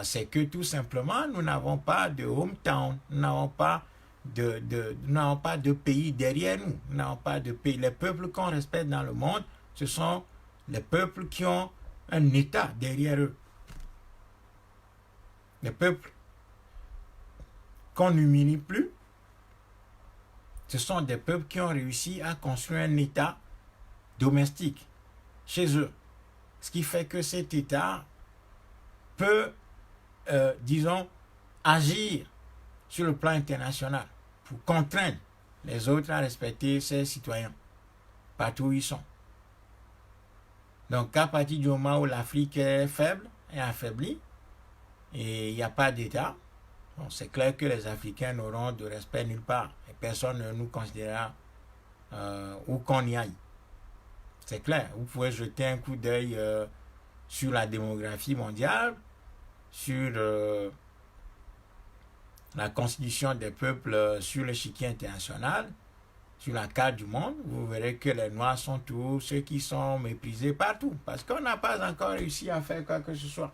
c'est que tout simplement, nous n'avons pas de hometown, nous n'avons pas de pays derrière nous, nous n'avons pas de pays. Les peuples qu'on respecte dans le monde, ce sont les peuples qui ont un État derrière eux. Les peuples qu'on n'humilie plus, Ce sont des peuples qui ont réussi à construire un État domestique chez eux. Ce qui fait que cet État peut, disons, agir sur le plan international pour contraindre les autres à respecter ses citoyens, partout où ils sont. Donc, à partir du moment où l'Afrique est faible et affaiblie, et il n'y a pas d'État, bon, c'est clair que les Africains n'auront de respect nulle part. Et personne ne nous considérera où qu'on y aille. C'est clair. Vous pouvez jeter un coup d'œil sur la démographie mondiale, sur la constitution des peuples sur l'échiquier international, sur la carte du monde. Vous verrez que les Noirs sont tous ceux qui sont méprisés partout. Parce qu'on n'a pas encore réussi à faire quoi que ce soit.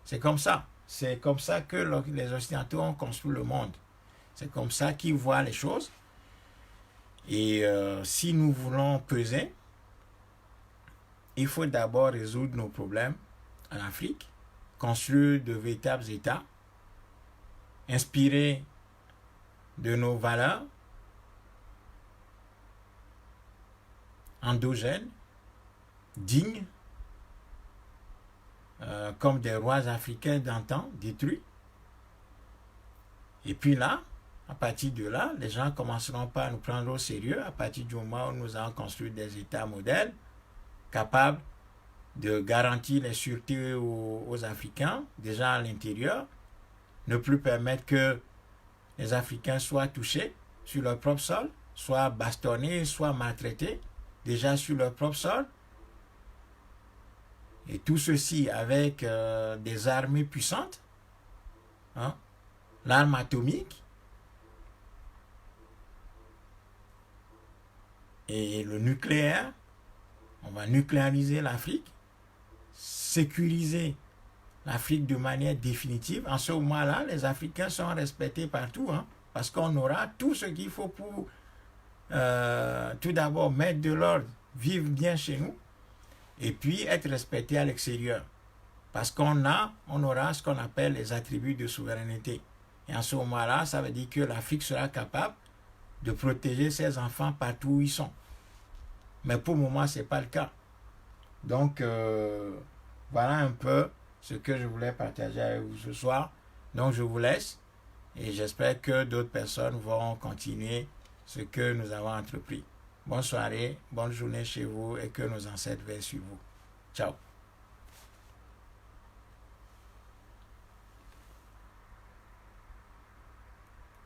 C'est comme ça. C'est comme ça que les Occidentaux ont construit le monde. C'est comme ça qu'ils voient les choses. Et si nous voulons peser, il faut d'abord résoudre nos problèmes en Afrique, construire de véritables États, inspirer de nos valeurs endogènes, dignes, comme des rois africains d'antan, détruits. Et puis là, à partir de là, les gens commenceront pas à nous prendre au sérieux à partir du moment où nous allons construire des États modèles capables de garantir la sûreté aux Africains, déjà à l'intérieur, ne plus permettre que les Africains soient touchés sur leur propre sol, soient bastonnés, soient maltraités, déjà sur leur propre sol. Et tout ceci avec des armées puissantes, hein, l'arme atomique et le nucléaire. On va nucléariser l'Afrique, sécuriser l'Afrique de manière définitive. En ce moment-là, les Africains sont respectés partout, hein, parce qu'on aura tout ce qu'il faut pour tout d'abord mettre de l'ordre, vivre bien chez nous, et puis être respecté à l'extérieur. Parce qu'on aura ce qu'on appelle les attributs de souveraineté. Et en ce moment-là, ça veut dire que l'Afrique sera capable de protéger ses enfants partout où ils sont. Mais pour le moment, ce n'est pas le cas. Donc, voilà un peu ce que je voulais partager avec vous ce soir. Donc, je vous laisse et j'espère que d'autres personnes vont continuer ce que nous avons entrepris. Bonne soirée, bonne journée chez vous et que nos ancêtres veillent sur vous. Ciao.